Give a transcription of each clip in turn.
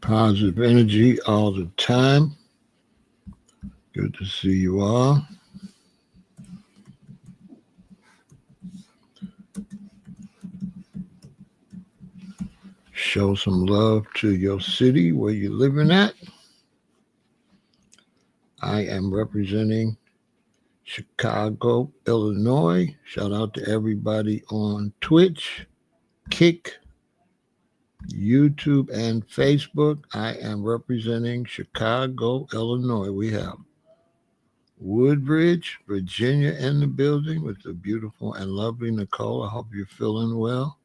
Positive energy all the time. Good to see you all. Show some love to your city where you're living at. I am representing Chicago, Illinois. Shout out to everybody on Twitch, Kick, YouTube, and Facebook. I am representing Chicago, Illinois. We have Woodbridge, Virginia in the building with the beautiful and lovely Nicole. I hope you're feeling well.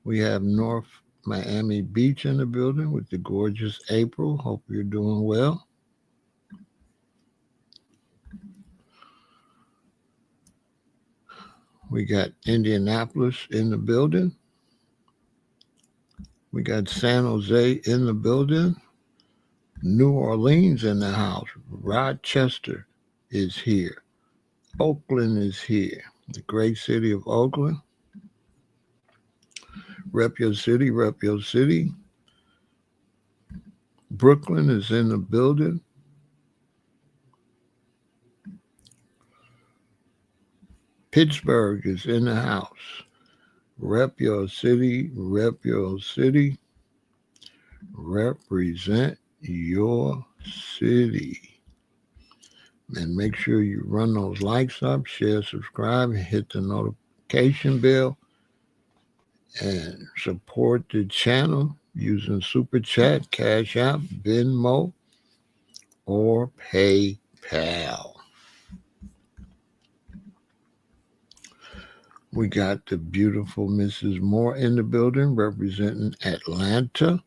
We have North Miami Beach in the building with the gorgeous April. Hope you're doing well. We got Indianapolis in the building. We got San Jose in the building. New Orleans in the house. Rochester is here. Oakland is here. The great city of Oakland. Rep your city, rep your city. Brooklyn is in the building. Pittsburgh is in the house. Rep your city, rep your city. Represent your city. And make sure you run those likes up, share, subscribe, hit the notification bell, and support the channel using Super Chat, CashApp, Venmo, or PayPal. We got the beautiful Mrs. Moore in the building representing Atlanta.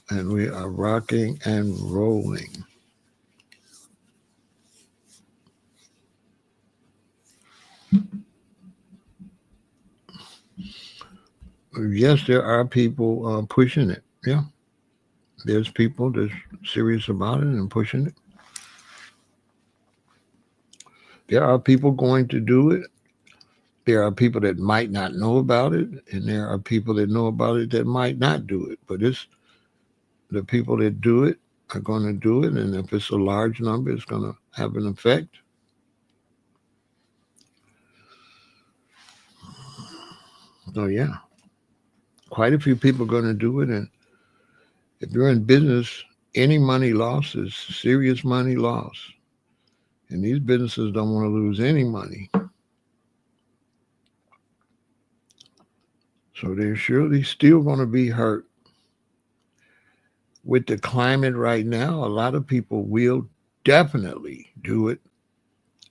And we are rocking and rolling. Yes, there are people pushing it. Yeah. There's people that's serious about it and pushing it. There are people going to do it. There are people that might not know about it, and there are people that know about it that might not do it. But it's the people that do it are going to do it, and if it's a large number, it's going to have an effect. So yeah, quite a few people are going to do it, and if you're in business, any money lost is serious money loss, and these businesses don't want to lose any money. So they're surely still going to be hurt. With the climate right now, a lot of people will definitely do it,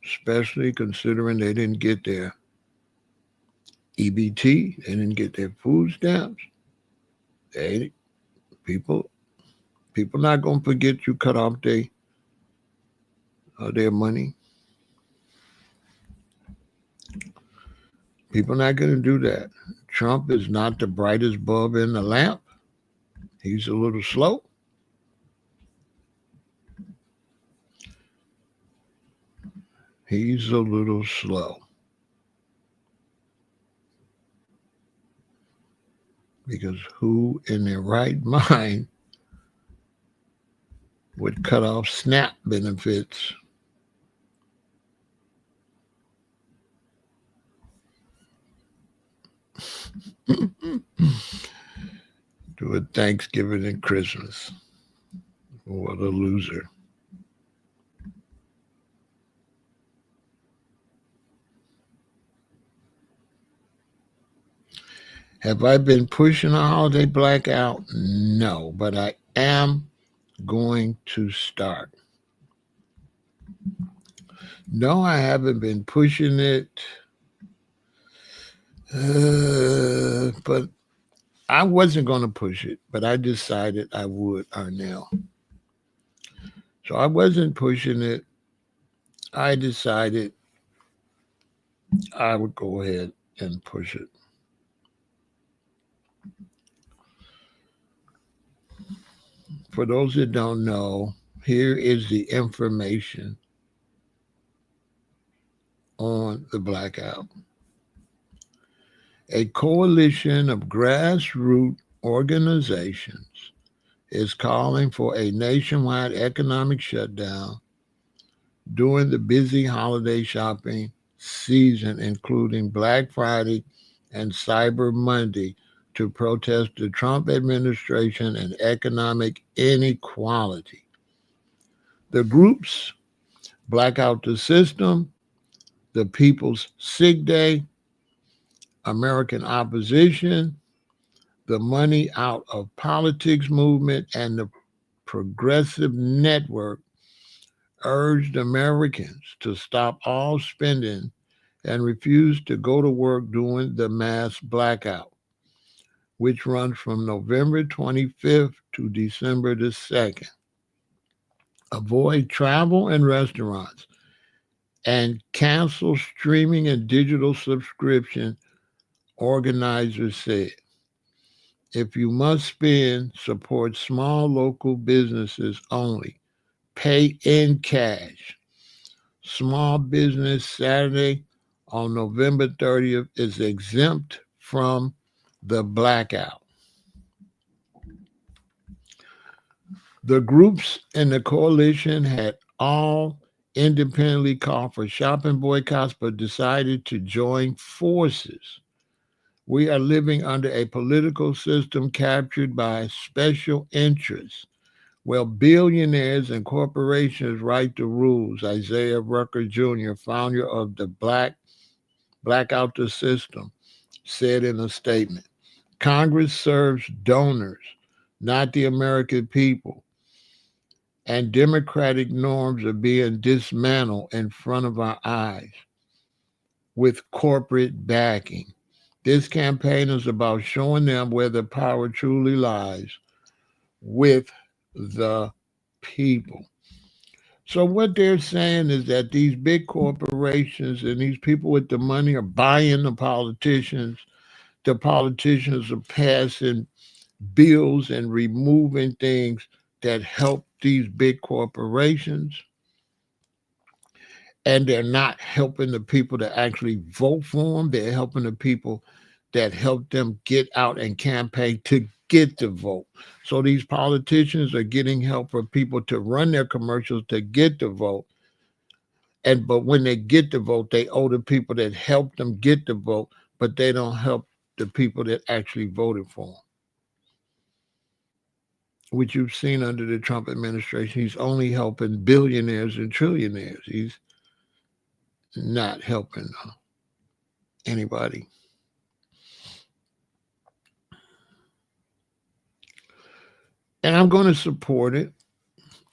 especially considering they didn't get their EBT, they didn't get their food stamps. People not going to forget you cut off their money. People not going to do that. Trump is not the brightest bulb in the lamp. He's a little slow. He's a little slow. Because who in their right mind would cut off SNAP benefits? Do a Thanksgiving and Christmas. What a loser. Have I been pushing a holiday blackout? No, but I am going to start. No, I haven't been pushing it. But I wasn't going to push it, but I decided I would, Arnell. So I wasn't pushing it. I decided I would go ahead and push it. For those that don't know, here is the information on the blackout. A coalition of grassroots organizations is calling for a nationwide economic shutdown during the busy holiday shopping season, including Black Friday and Cyber Monday, to protest the Trump administration and economic inequality. The groups Blackout the System, the People's Sick Day, American Opposition, the Money Out of Politics movement, and the Progressive Network urged Americans to stop all spending and refuse to go to work during the mass blackout, which runs from November 25th to December the 2nd. Avoid travel and restaurants and cancel streaming and digital subscription, organizers said. If you must spend, support small local businesses only. Pay in cash. Small Business Saturday on November 30th is exempt from the blackout. The groups in the coalition had all independently called for shopping boycotts but decided to join forces. We are living under a political system captured by special interests. Well, billionaires and corporations write the rules, Isaiah Rucker Jr., founder of the Blackout the System, said in a statement. Congress serves donors, not the American people, and democratic norms are being dismantled in front of our eyes with corporate backing. This campaign is about showing them where the power truly lies, with the people. So what they're saying is that these big corporations and these people with the money are buying the politicians. The politicians are passing bills and removing things that help these big corporations. And they're not helping the people to actually vote for them. They're helping the people that help them get out and campaign to get the vote. So these politicians are getting help for people to run their commercials to get the vote. But when they get the vote, they owe the people that helped them get the vote, but they don't help the people that actually voted for them. Which you've seen under the Trump administration, he's only helping billionaires and trillionaires. He's not helping anybody. And I'm going to support it.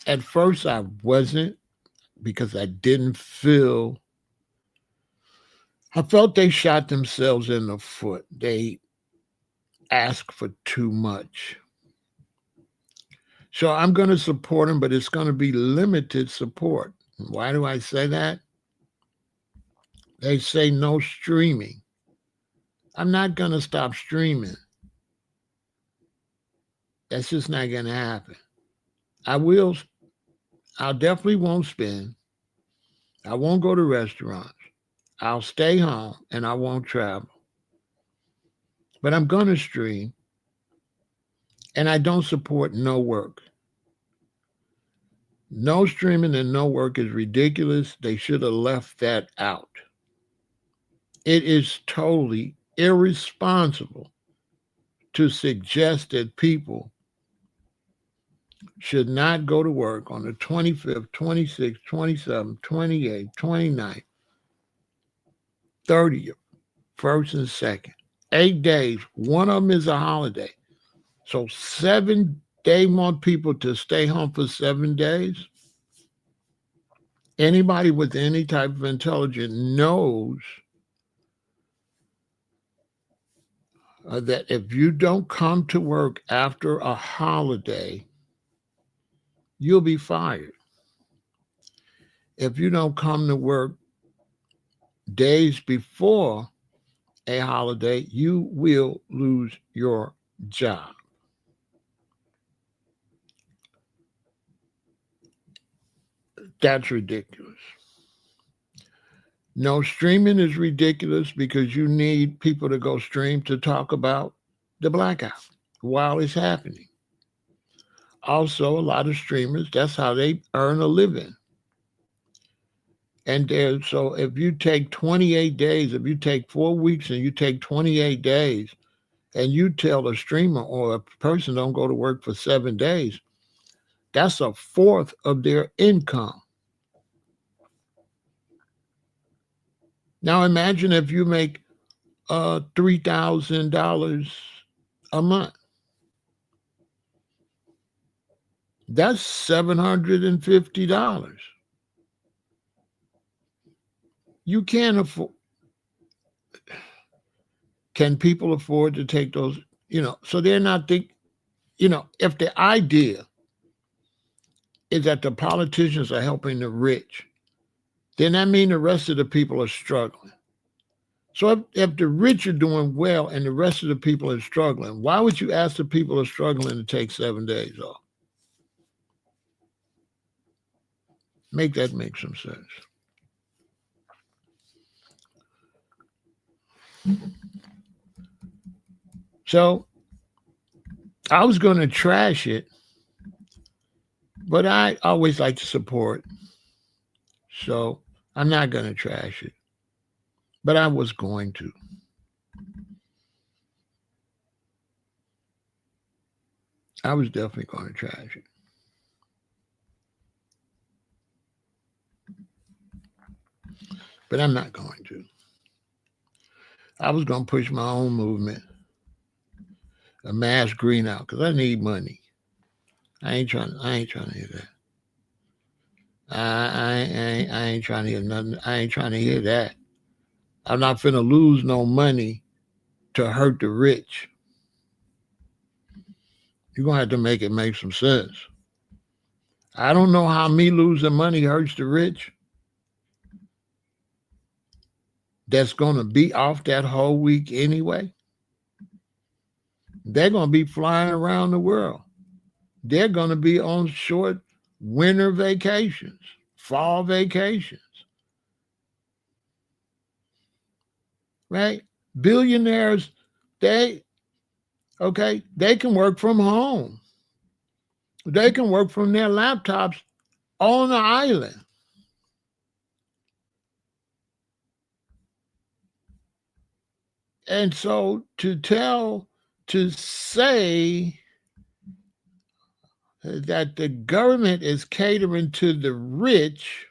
At first, I wasn't because I felt they shot themselves in the foot. They asked for too much. So I'm going to support them, but it's going to be limited support. Why do I say that? They say no streaming. I'm not going to stop streaming. That's just not going to happen. I definitely won't spend. I won't go to restaurants. I'll stay home and I won't travel. But I'm going to stream. And I don't support no work. No streaming and no work is ridiculous. They should have left that out. It is totally irresponsible to suggest that people should not go to work on the 25th, 26th, 27th, 28th, 29th, 30th, 1st, and 2nd. 8 days. One of them is a holiday. So they want people to stay home for 7 days. Anybody with any type of intelligence knows that if you don't come to work after a holiday, you'll be fired. If you don't come to work days before a holiday, you will lose your job. That's ridiculous. No, streaming is ridiculous because you need people to go stream to talk about the blackout while it's happening. Also, a lot of streamers, that's how they earn a living. And so if you take 28 days, if you take 4 weeks and you take 28 days, and you tell a streamer or a person don't go to work for 7 days, that's a fourth of their income. Now imagine if you make $3,000 a month. That's $750. You can't afford. Can people afford to take those? So they're not if the idea is that the politicians are helping the rich, then that means the rest of the people are struggling. So if the rich are doing well and the rest of the people are struggling, why would you ask the people who are struggling to take 7 days off? Make that make some sense. So I was going to trash it, but I always like to support. So I'm not going to trash it, but I was going to. I was definitely going to trash it. But I'm not going to. I was going to push my own movement, a mass green out, because I need money. I ain't trying to hear that. I ain't trying to hear nothing. I ain't trying to hear that. I'm not finna lose no money to hurt the rich. You're gonna have to make it make some sense. I don't know how me losing money hurts the rich. That's gonna be off that whole week anyway. They're gonna be flying around the world. They're gonna be on short winter vacations, fall vacations. Right? Billionaires, they can work from home. They can work from their laptops on the island. And so to say that the government is catering to the rich,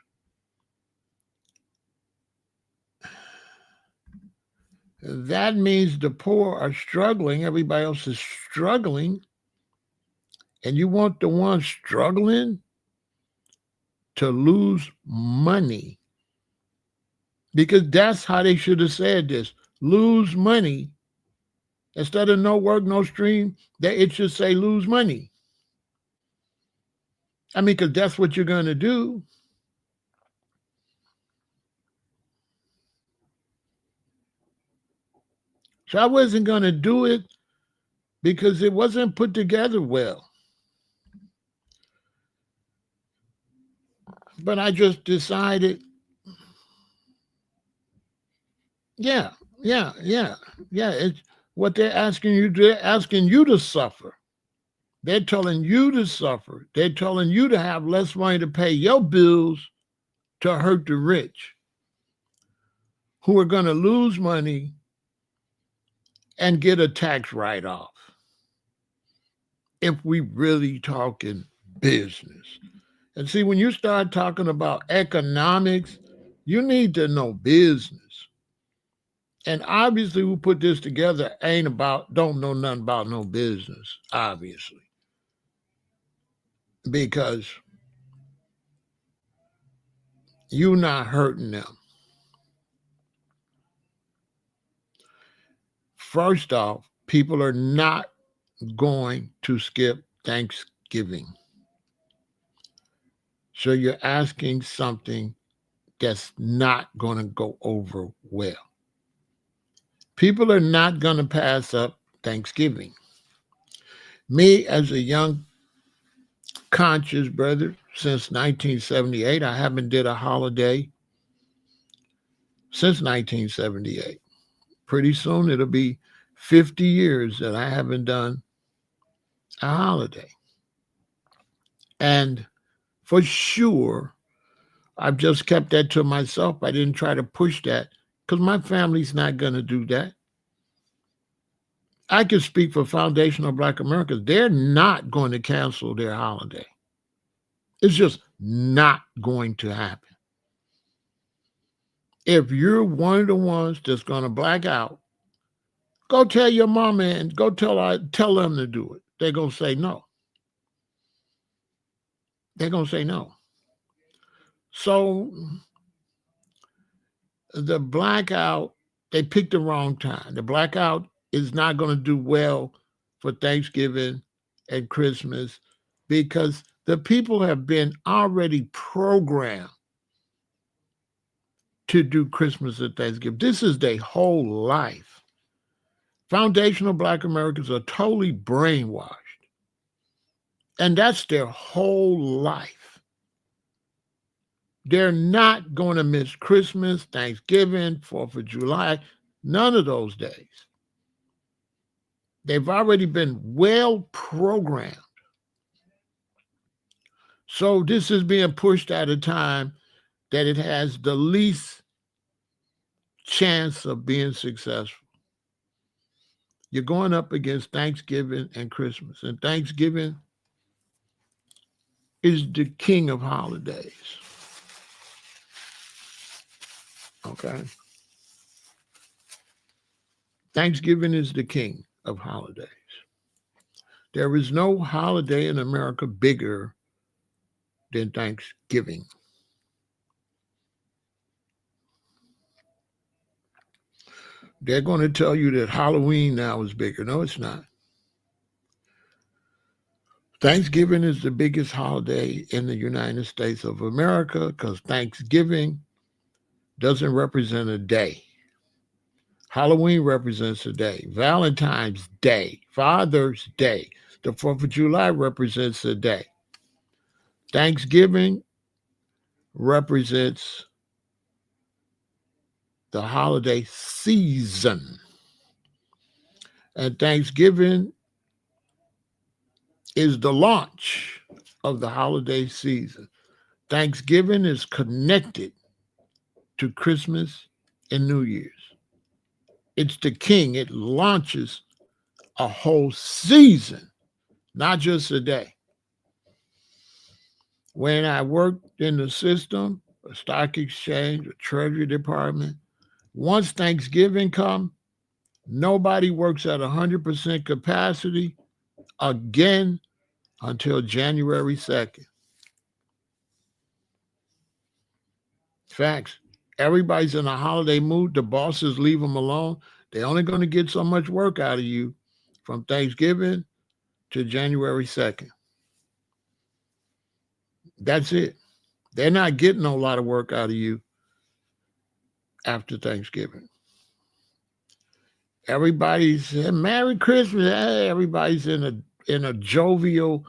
that means the poor are struggling, everybody else is struggling, and you want the ones struggling to lose money. Because that's how they should have said this. Lose money. Instead of no work, no stream, it should say lose money. I mean, because that's what you're going to do. So I wasn't going to do it because it wasn't put together well. But I just decided, yeah. It's what they're asking you to suffer. They're telling you to suffer. They're telling you to have less money to pay your bills to hurt the rich who are going to lose money and get a tax write-off. If we really talking business. And see, when you start talking about economics, you need to know business. And obviously, who put this together don't know nothing about no business, obviously. Because you're not hurting them. First off, people are not going to skip Thanksgiving. So you're asking something that's not going to go over well. People are not going to pass up Thanksgiving. Me, as a young conscious brother, since 1978, I haven't did a holiday since 1978. Pretty soon it'll be 50 years that I haven't done a holiday. And for sure, I've just kept that to myself. I didn't try to push that because my family's not going to do that. I can speak for Foundational Black Americans. They're not going to cancel their holiday. It's just not going to happen. If you're one of the ones that's going to black out, go tell your mama and go tell them to do it. They're going to say no. They're going to say no. So the blackout, they picked the wrong time. The blackout is not going to do well for Thanksgiving and Christmas because the people have been already programmed to do Christmas and Thanksgiving. This is their whole life. Foundational Black Americans are totally brainwashed. And that's their whole life. They're not going to miss Christmas, Thanksgiving, 4th of July, none of those days. They've already been well programmed. So this is being pushed at a time that it has the least chance of being successful. You're going up against Thanksgiving and Christmas. And Thanksgiving is the king of holidays. Okay? Thanksgiving is the king of holidays. There is no holiday in America bigger than Thanksgiving. They're going to tell you that Halloween now is bigger. No, it's not. Thanksgiving is the biggest holiday in the United States of America because Thanksgiving doesn't represent a day. Halloween represents a day. Valentine's Day, Father's Day, the 4th of July represents a day. Thanksgiving represents the holiday season. And Thanksgiving is the launch of the holiday season. Thanksgiving is connected to Christmas and New Year's. It's the king. It launches a whole season, not just a day. When I worked in the system, a stock exchange, a treasury department, once Thanksgiving comes, nobody works at 100% capacity again until January 2nd. Facts. Everybody's in a holiday mood. The bosses leave them alone. They're only going to get so much work out of you from Thanksgiving to January 2nd. That's it. They're not getting a lot of work out of you after Thanksgiving. Everybody's Merry Christmas. Everybody's in a jovial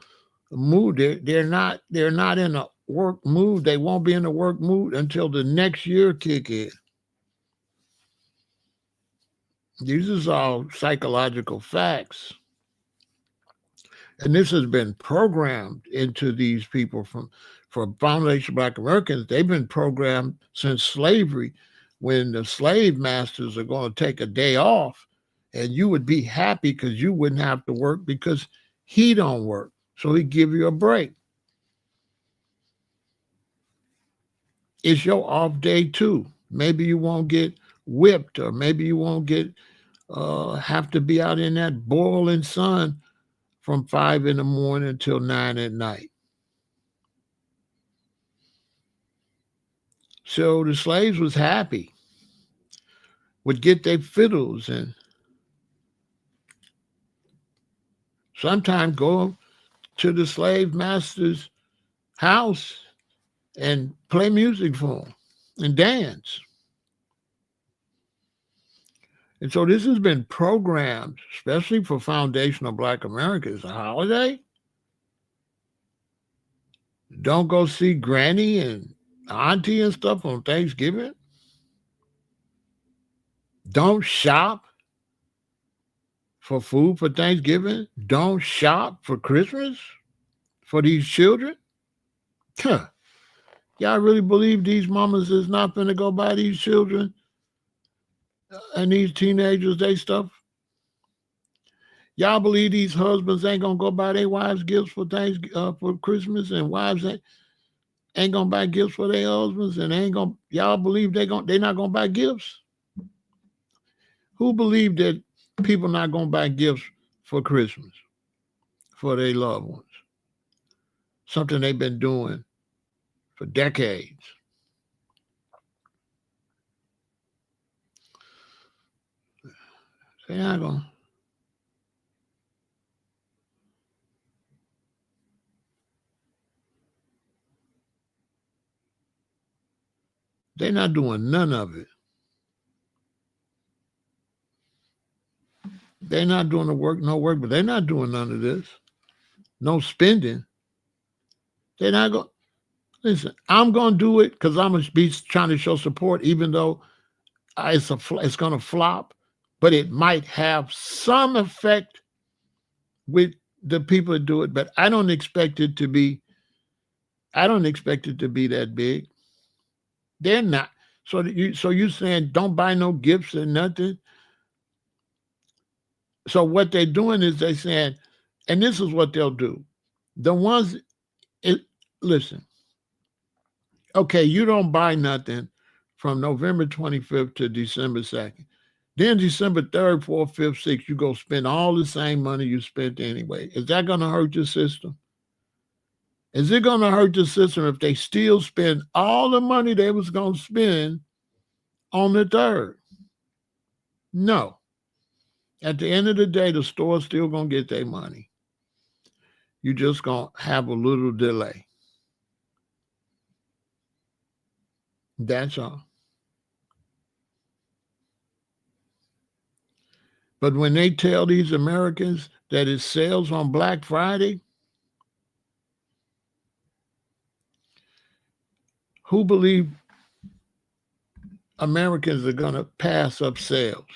mood. They're not in a work mood. They won't be in a work mood until the next year kick in. These is all psychological facts. And this has been programmed into these people for Foundation Black Americans. They've been programmed since slavery, when the slave masters are going to take a day off, and you would be happy because you wouldn't have to work because he don't work. So he give you a break. It's your off day too. Maybe you won't get whipped, or maybe you won't get have to be out in that boiling sun from 5 in the morning until 9 at night. So the slaves was happy, would get their fiddles and sometimes go to the slave master's house and play music for them and dance. And so this has been programmed, especially for Foundational Black Americans. A holiday? Don't go see Granny and Auntie and stuff on Thanksgiving? Don't shop for food for Thanksgiving. Don't shop for Christmas for these children. Huh. Y'all really believe these mamas is not going to go buy these children and these teenagers they stuff? Y'all believe these husbands ain't gonna go buy their wives gifts for for Christmas, and wives ain't gonna buy gifts for their husbands, and y'all believe they not gonna buy gifts? Who believe that people not gonna buy gifts for Christmas for their loved ones? Something they've been doing for decades. They're not gonna. They're not doing none of it. They're not doing no work, but they're not doing none of this. No spending. They're not going. Listen, I'm going to do it because I'm going to be trying to show support, even though it's going to flop, but it might have some effect with the people that do it. But I don't expect it to be. I don't expect it to be that big. They're not. So you saying don't buy no gifts or nothing. So what they're doing is they saying, and this is what they'll do. The ones, listen. Okay, you don't buy nothing from November 25th to December 2nd. Then December 3rd, 4th, 5th, 6th, you go spend all the same money you spent anyway. Is that going to hurt your system? Is it going to hurt the system if they still spend all the money they was going to spend on the 3rd? No. At the end of the day, the store's still going to get their money. You just going to have a little delay. That's all. But when they tell these Americans that it sells on Black Friday, who believe Americans are going to pass up sales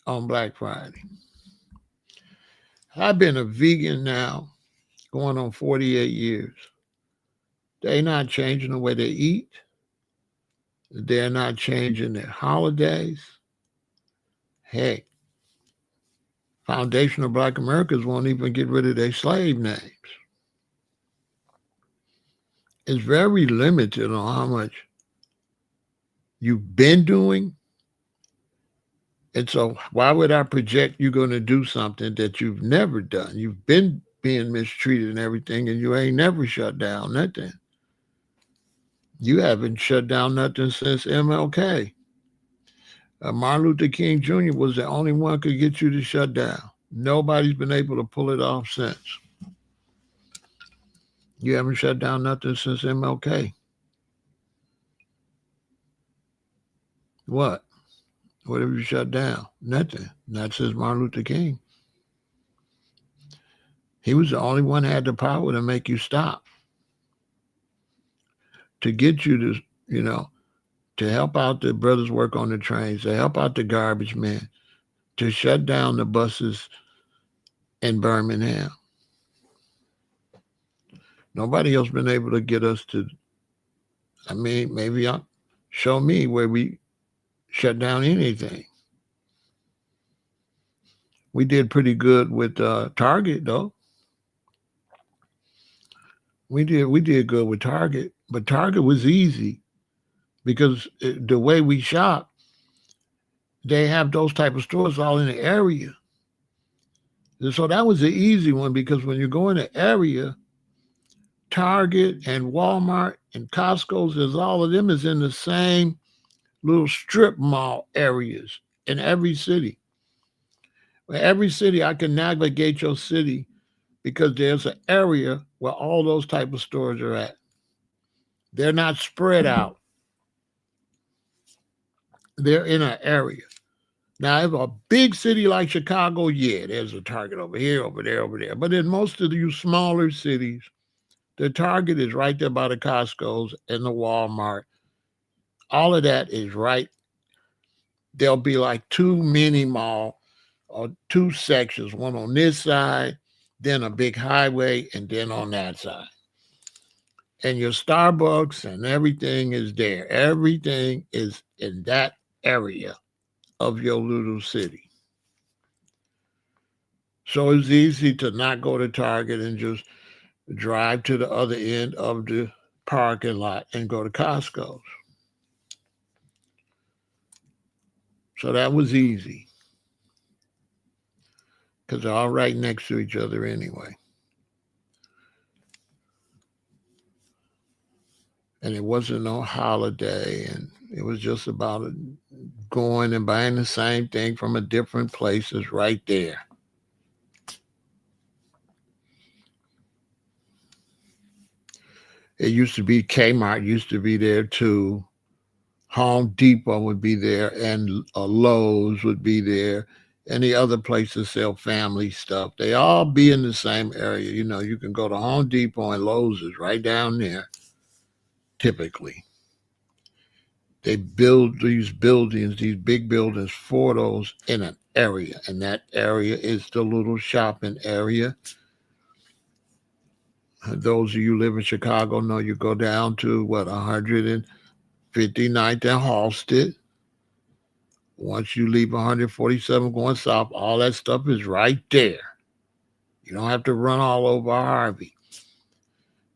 on Black Friday? I've been a vegan now going on 48 years. They're not changing the way they eat. They're not changing their holidays. Heck, Foundation of Black Americans won't even get rid of their slave names. It's very limited on how much you've been doing. And so why would I project you're going to do something that you've never done? You've been being mistreated and everything, and you ain't never shut down nothing. You haven't shut down nothing since MLK. Martin Luther King Jr. was the only one who could get you to shut down. Nobody's been able to pull it off since. You haven't shut down nothing since MLK. What? What have you shut down? Nothing. Not since Martin Luther King. He was the only one that had the power to make you stop. To get you to, to help out the brothers work on the trains, to help out the garbage men, to shut down the buses in Birmingham. Nobody else been able to get us to, maybe show me where we shut down anything. We did pretty good with Target, though. We did good with Target, but Target was easy because the way we shop, they have those type of stores all in the area. And so that was the easy one because when you go in the area, Target and Walmart and Costco's, all of them is in the same little strip mall areas in every city. Every city, I can navigate your city because there's an area where all those type of stores are at. They're not spread out. They're in an area. Now, if a big city like Chicago, yeah, there's a Target over here, over there, over there. But in most of you smaller cities, the Target is right there by the Costco's and the Walmart. All of that is right there'll be like two mini mall or two sections, one on this side, then a big highway, and then on that side. And your Starbucks and everything is there. Everything is in that area of your little city. So it's easy to not go to Target and just drive to the other end of the parking lot and go to Costco's. So that was easy because they're all right next to each other anyway. And it wasn't no holiday, and it was just about going and buying the same thing from a different places right there. It used to be Kmart used to be there too. Home Depot would be there, and Lowe's would be there, and the other places sell family stuff. They all be in the same area. You know, you can go to Home Depot and Lowe's is right down there, typically. They build these buildings, these big buildings for those in an area, and that area is the little shopping area. Those of you who live in Chicago know you go down to, 159th and Halsted. Once you leave 147 going south, all that stuff is right there. You don't have to run all over Harvey.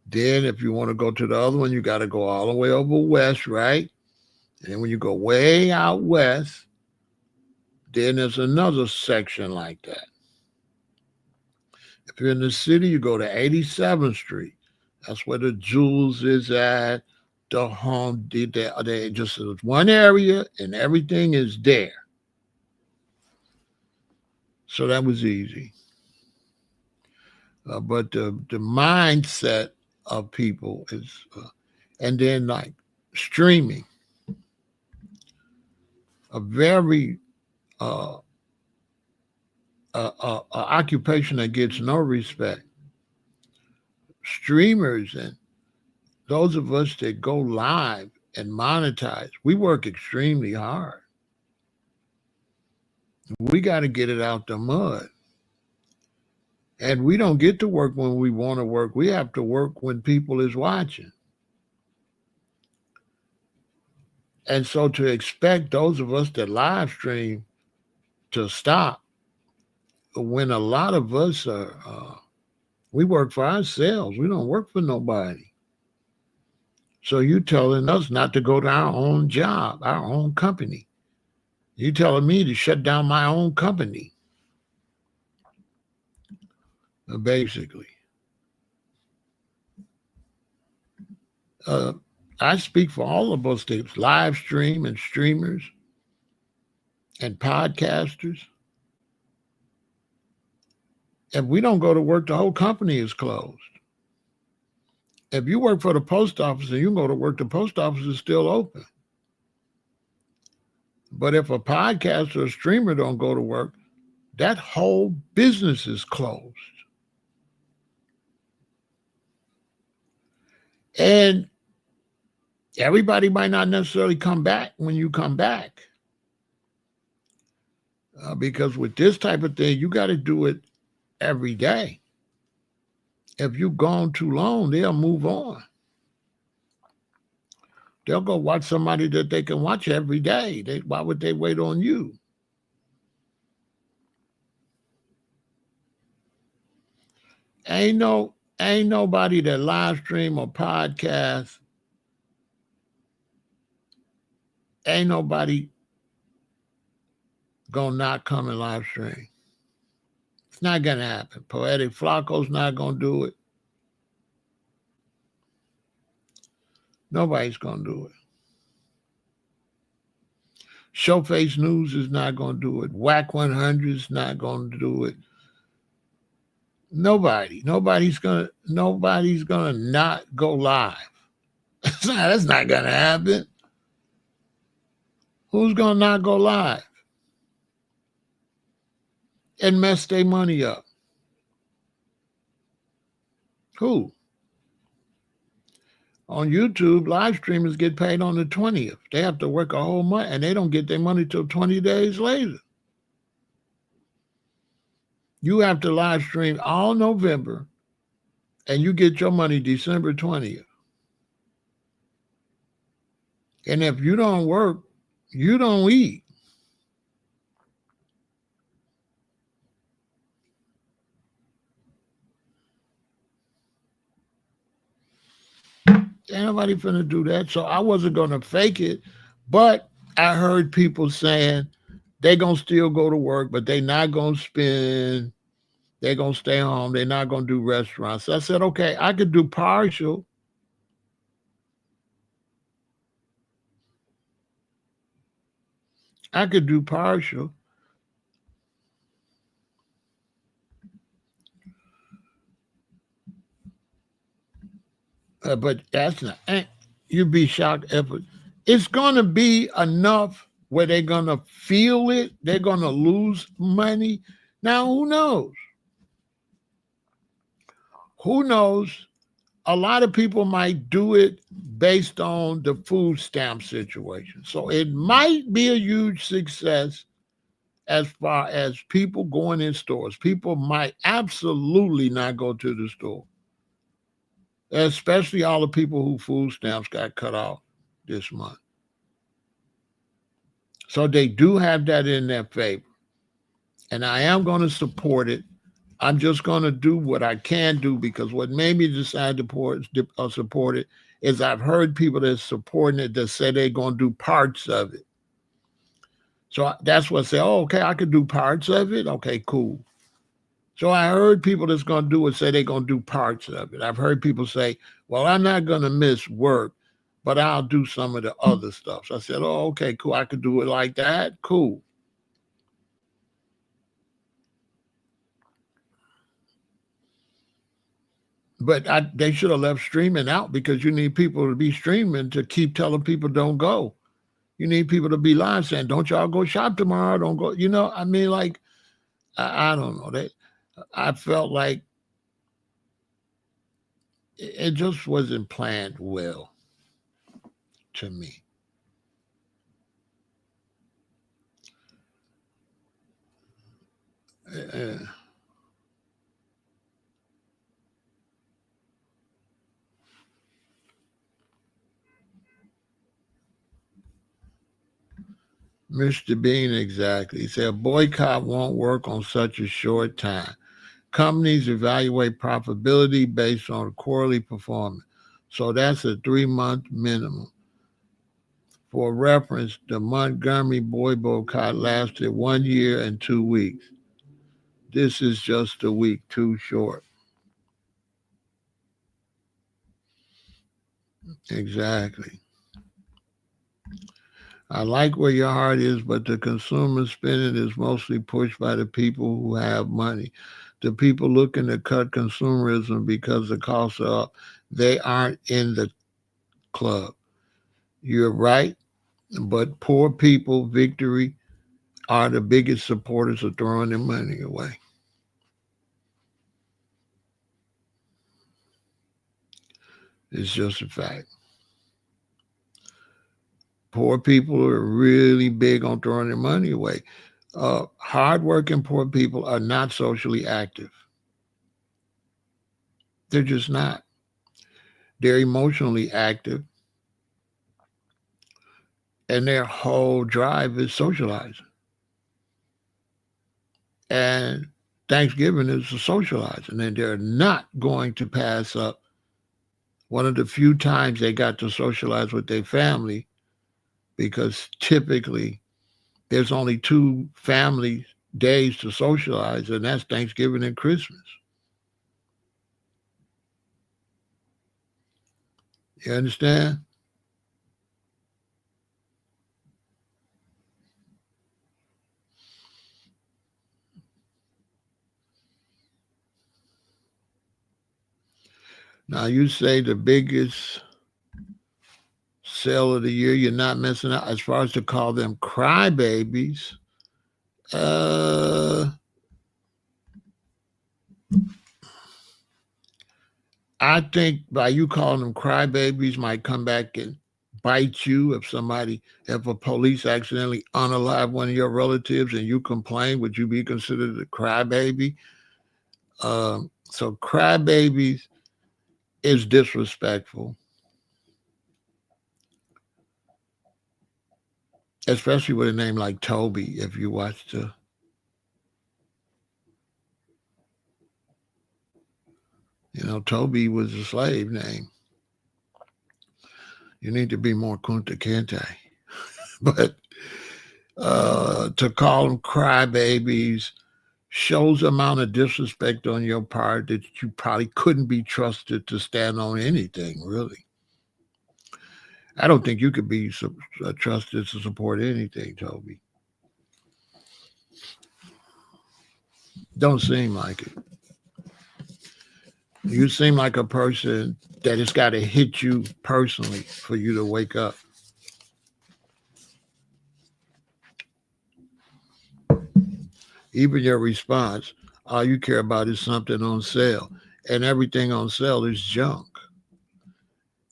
Then if you want to go to the other one, you got to go all the way over west, right? And then when you go way out west, then there's another section like that. If you're in the city, you go to 87th Street. That's where the Jewels is at. The home, they just one area, and everything is there. So that was easy. But the mindset of people is, and then like streaming, a very occupation that gets no respect. Streamers and those of us that go live and monetize, we work extremely hard. We got to get it out the mud. And we don't get to work when we want to work. We have to work when people is watching. And so to expect those of us that live stream to stop when a lot of us are, we work for ourselves. We don't work for nobody. So you telling us not to go to our own job, our own company. You telling me to shut down my own company, basically. I speak for all of us that live stream and streamers and podcasters. If we don't go to work, the whole company is closed. If you work for the post office and you go to work, the post office is still open. But if a podcaster or streamer don't go to work, that whole business is closed. And everybody might not necessarily come back when you come back. Because with this type of thing, you got to do it every day. If you've gone too long, they'll move on. They'll go watch somebody that they can watch every day. Why would they wait on you? Ain't nobody that live stream or podcast. Ain't nobody gonna not come and live stream. It's not gonna happen. Poetic Flacco's not gonna do it. Nobody's gonna do it. Showface News is not gonna do it. Whack 100 is not gonna do it. Nobody's gonna not go live. That's not gonna happen. Who's gonna not go live and mess their money up? Who? On YouTube, live streamers get paid on the 20th. They have to work a whole month and they don't get their money till 20 days later. You have to live stream all November and you get your money December 20th. And if you don't work, you don't eat. Ain't nobody finna do that. So I wasn't gonna fake it. But I heard people saying they gonna still go to work, but they not gonna spend, they gonna stay home, they're not gonna do restaurants. So I said, okay, I could do partial. I could do partial. But that's not. You'd be shocked if it's going to be enough where they're going to feel it. They're going to lose money. Now, who knows? Who knows? A lot of people might do it based on the food stamp situation. So it might be a huge success as far as people going in stores. People might absolutely not go to the store, especially all the people who food stamps got cut off this month. So they do have that in their favor. And I am going to support it. I'm just going to do what I can do because what made me decide to support it is I've heard people that's supporting it that say they're going to do parts of it. So that's what I say, oh, okay, I could do parts of it. Okay, cool. So I heard people that's going to do it say they're going to do parts of it. I've heard people say, well, I'm not going to miss work, but I'll do some of the other stuff. So I said, oh, okay, cool. I could do it like that. Cool. But they should have left streaming out because you need people to be streaming to keep telling people don't go. You need people to be live saying, don't y'all go shop tomorrow. Don't go. You know, I mean, like, I don't know. I felt like it just wasn't planned well to me. Uh, Mr. Bean, exactly. He said, a boycott won't work on such a short time. Companies evaluate profitability based on quarterly performance. So that's a 3-month minimum. For reference, the Montgomery boy boycott lasted 1 year and 2 weeks. This is just a week too short. Exactly. I like where your heart is, but the consumer spending is mostly pushed by the people who have money. The people looking to cut consumerism because the costs are up, they aren't in the club. You're right, but poor people, victory, are the biggest supporters of throwing their money away. It's just a fact. Poor people are really big on throwing their money away. Hardworking poor people are not socially active. They're just not. They're emotionally active, and their whole drive is socializing. And Thanksgiving is a socializing, and they're not going to pass up one of the few times they got to socialize with their family because typically there's only two family days to socialize, and that's Thanksgiving and Christmas. You understand? Now, you say the biggest sale of the year, you're not missing out as far as to call them crybabies. Uh, I think by you calling them crybabies might come back and bite you if a police accidentally unalive one of your relatives and you complain, would you be considered a crybaby? So crybabies is disrespectful, especially with a name like Toby. If you watch Toby was a slave name. You need to be more Kunta Kinte. But to call them crybabies shows the amount of disrespect on your part that you probably couldn't be trusted to stand on anything, really. I don't think you could be trusted to support anything, Toby. Don't seem like it. You seem like a person that it's got to hit you personally for you to wake up. Even your response, all you care about is something on sale. And everything on sale is junk.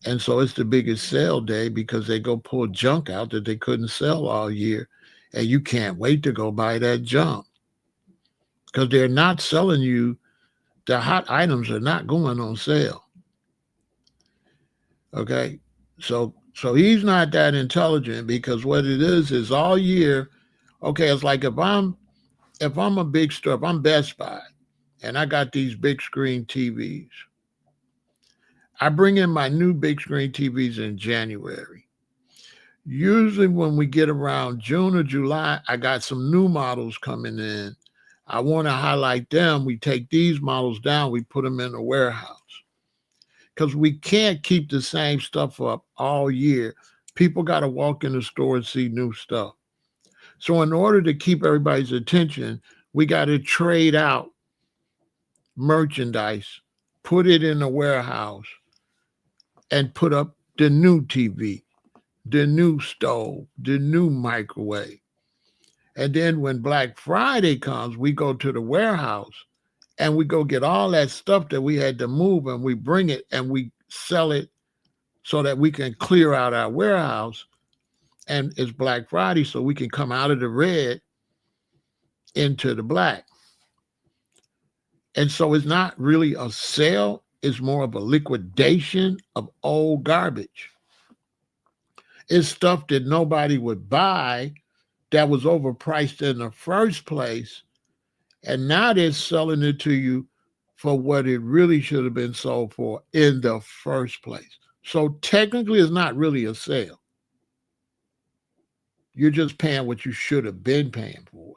And so it's the biggest sale day because they go pull junk out that they couldn't sell all year. And you can't wait to go buy that junk because they're not selling you. The hot items are not going on sale. Okay. So he's not that intelligent because what it is all year. Okay. It's like if I'm a big store, if I'm Best Buy and I got these big screen TVs, I bring in my new big screen TVs in January. Usually when we get around June or July, I got some new models coming in. I want to highlight them. We take these models down, we put them in the warehouse. Because we can't keep the same stuff up all year. People got to walk in the store and see new stuff. So in order to keep everybody's attention, we got to trade out merchandise, put it in the warehouse, and put up the new TV, the new stove, the new microwave. And then when Black Friday comes, we go to the warehouse and we go get all that stuff that we had to move and we bring it and we sell it so that we can clear out our warehouse. And it's Black Friday, so we can come out of the red into the black. And so it's not really a sale, it's more of a liquidation of old garbage. It's stuff that nobody would buy that was overpriced in the first place. And now they're selling it to you for what it really should have been sold for in the first place. So technically, it's not really a sale. You're just paying what you should have been paying for it.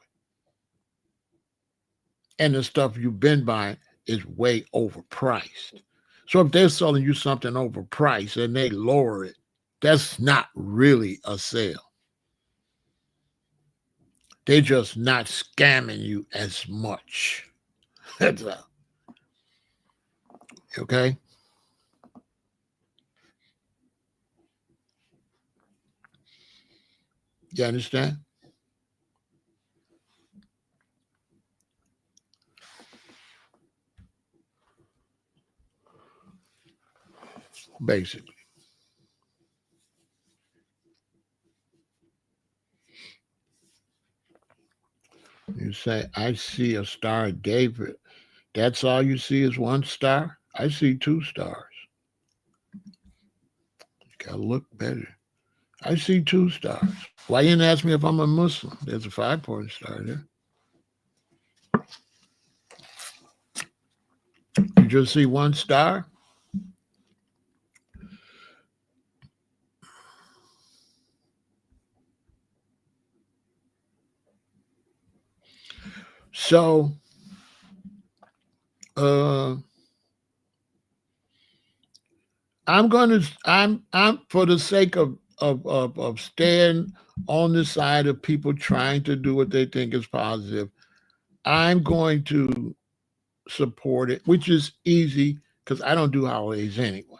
And the stuff you've been buying is way overpriced. So if they're selling you something overpriced and they lower it, that's not really a sale. They're just not scamming you as much. That's all. Okay? You understand? Basically. You say, I see a star, David. That's all you see is one star? I see two stars. You gotta look better. I see two stars. Why you didn't ask me if I'm a Muslim? There's a 5-point star there. You just see one star? So, I'm for the sake of staying on the side of people trying to do what they think is positive, I'm going to support it, which is easy because I don't do holidays anyway.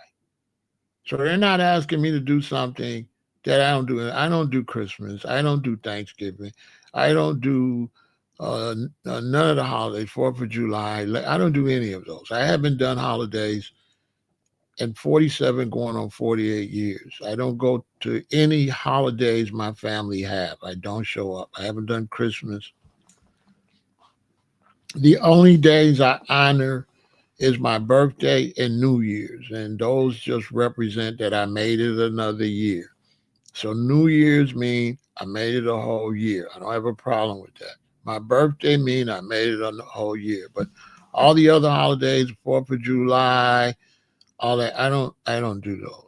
So they're not asking me to do something that I don't do. I don't do Christmas. I don't do Thanksgiving. I don't do none of the holidays, 4th of July. I don't do any of those. I haven't done holidays and 47 going on 48 years. I don't go to any holidays my family have. I don't show up. I haven't done Christmas. The only days I honor is my birthday and New Year's, and those just represent that I made it another year. So New Year's mean I made it a whole year. I don't have a problem with that. My birthday mean I made it on the whole year. But all the other holidays, 4th of July, all that, I don't do those.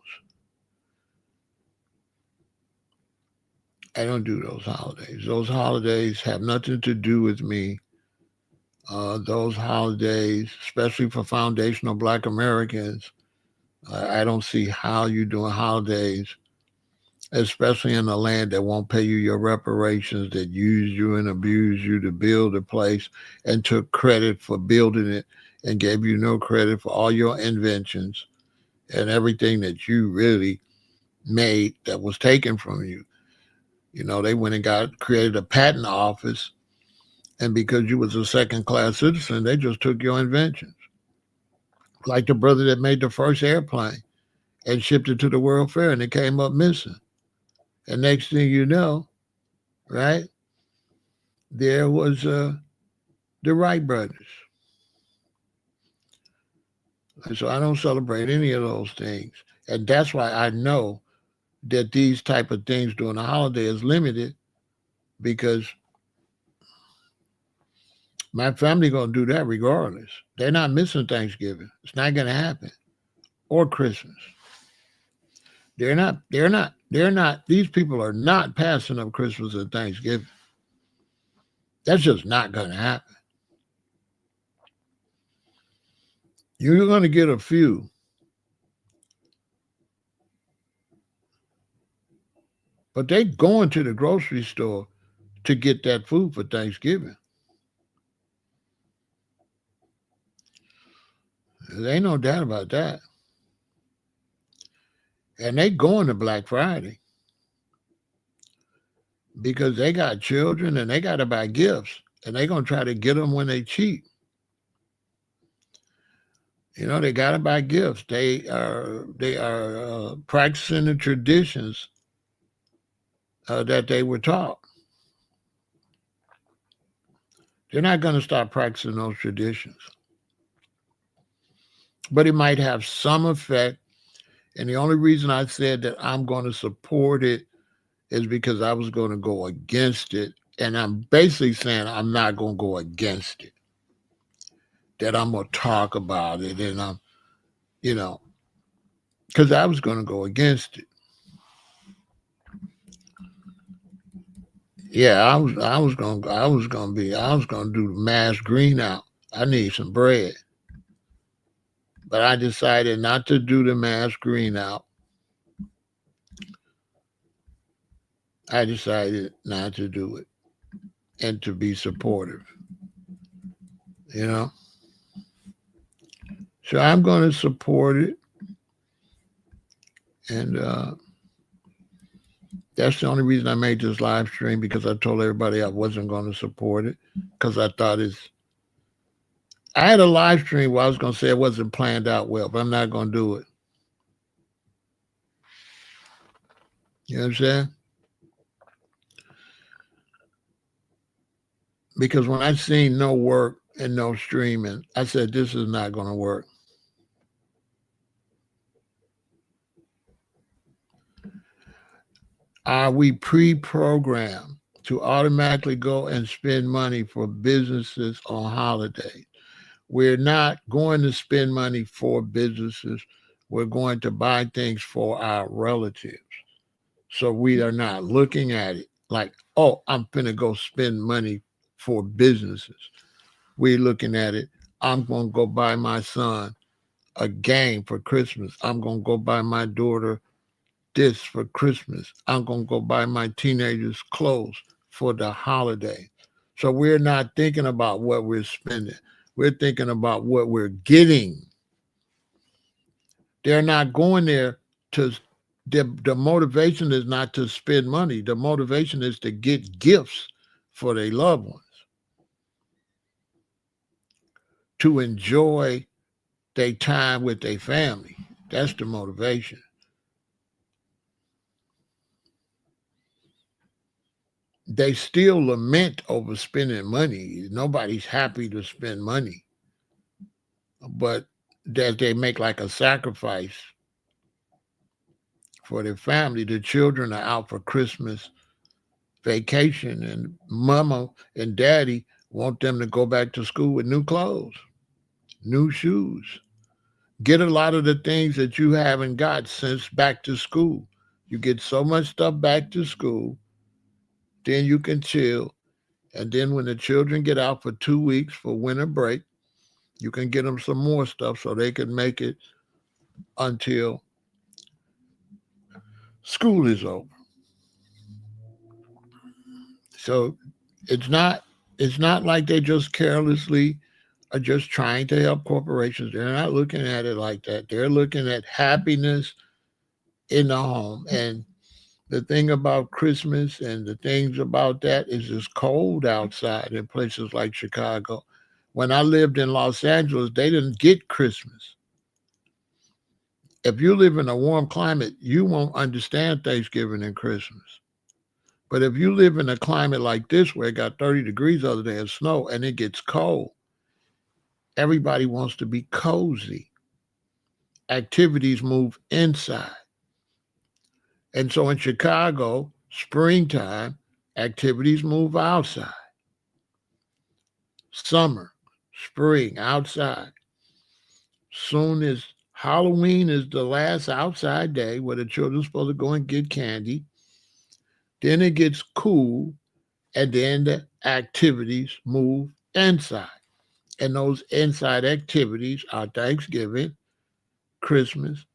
I don't do those holidays. Those holidays have nothing to do with me. Those holidays, especially for foundational Black Americans, I don't see how you doing holidays, especially in a land that won't pay you your reparations, that used you and abused you to build a place and took credit for building it and gave you no credit for all your inventions and everything that you really made that was taken from you. You know, they went and created a patent office, and because you was a second class citizen, they just took your inventions. Like the brother that made the first airplane and shipped it to the World Fair, and it came up missing. And next thing you know, right, there was the Wright brothers. And so I don't celebrate any of those things. And that's why I know that these type of things during the holiday is limited, because my family gonna do that regardless. They're not missing Thanksgiving. It's not gonna happen. Or Christmas. They're not, these people are not passing up Christmas and Thanksgiving. That's just not gonna happen. You're gonna get a few, but they going to the grocery store to get that food for Thanksgiving. There ain't no doubt about that. And they going to Black Friday because they got children and they got to buy gifts, and they going to try to get them when they cheap. You know, they got to buy gifts. They are practicing the traditions that they were taught. They're not going to stop practicing those traditions, but it might have some effect. And the only reason I said that I'm going to support it is because I was going to go against it. And I'm basically saying I'm not going to go against it, that I'm going to talk about it. And I'm, you know, because I was going to go against it. Yeah, I was going to do the mass green out. I need some bread. But I decided not to do the mass green out. I decided not to do it and to be supportive, you know. So I'm going to support it. And that's the only reason I made this live stream, because I told everybody I wasn't going to support it, because I thought I had a live stream where I was going to say it wasn't planned out well, but I'm not going to do it. You know what I'm saying? Because when I seen no work and no streaming, I said, this is not going to work. Are we pre-programmed to automatically go and spend money for businesses on holidays? We're not going to spend money for businesses. We're going to buy things for our relatives. So we are not looking at it like, oh, I'm finna go spend money for businesses. We're looking at it, I'm going to go buy my son a game for Christmas. I'm going to go buy my daughter this for Christmas. I'm going to go buy my teenagers clothes for the holiday. So we're not thinking about what we're spending. We're thinking about what we're getting. They're not going there to, the motivation is not to spend money. The motivation is to get gifts for their loved ones, to enjoy their time with their family. That's the motivation. They still lament over spending money. Nobody's happy to spend money, but that they make like a sacrifice for their family. The children are out for Christmas vacation, and mama and daddy want them to go back to school with new clothes, new shoes. Get a lot of the things that you haven't got since back to school. You get so much stuff back to school, then you can chill. And then when the children get out for 2 weeks for winter break, you can get them some more stuff so they can make it until school is over. So it's not like they just carelessly are just trying to help corporations. They're not looking at it like that. They're looking at happiness in the home. And the thing about Christmas and the things about that is it's cold outside in places like Chicago. When I lived in Los Angeles, they didn't get Christmas. If you live in a warm climate, you won't understand Thanksgiving and Christmas. But if you live in a climate like this where it got 30 degrees the other day and snow and it gets cold, everybody wants to be cozy. Activities move inside. And so in Chicago, springtime, activities move outside. Summer, spring, outside. Soon as Halloween is the last outside day where the children's supposed to go and get candy, then it gets cool, and then the activities move inside. And those inside activities are Thanksgiving, Christmas,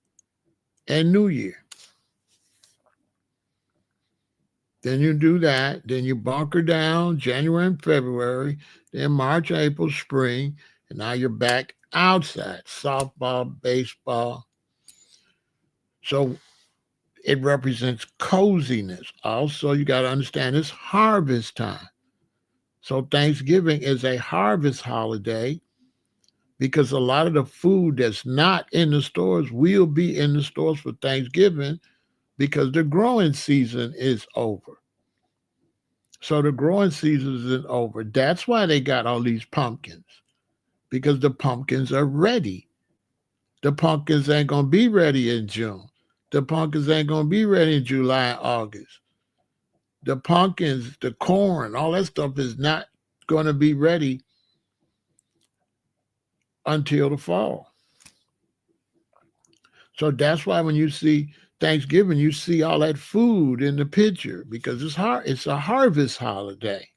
and New Year. Then you do that. Then you bunker down January and February. Then March, April, spring. And now you're back outside. Softball, baseball. So it represents coziness. Also, you got to understand it's harvest time. So Thanksgiving is a harvest holiday because a lot of the food that's not in the stores will be in the stores for Thanksgiving because the growing season is over. So the growing season isn't over. That's why they got all these pumpkins, because the pumpkins are ready. The pumpkins ain't going to be ready in June. The pumpkins ain't going to be ready in July and August. The pumpkins, the corn, all that stuff is not going to be ready until the fall. So that's why when you see Thanksgiving, you see all that food in the picture because it's a harvest holiday.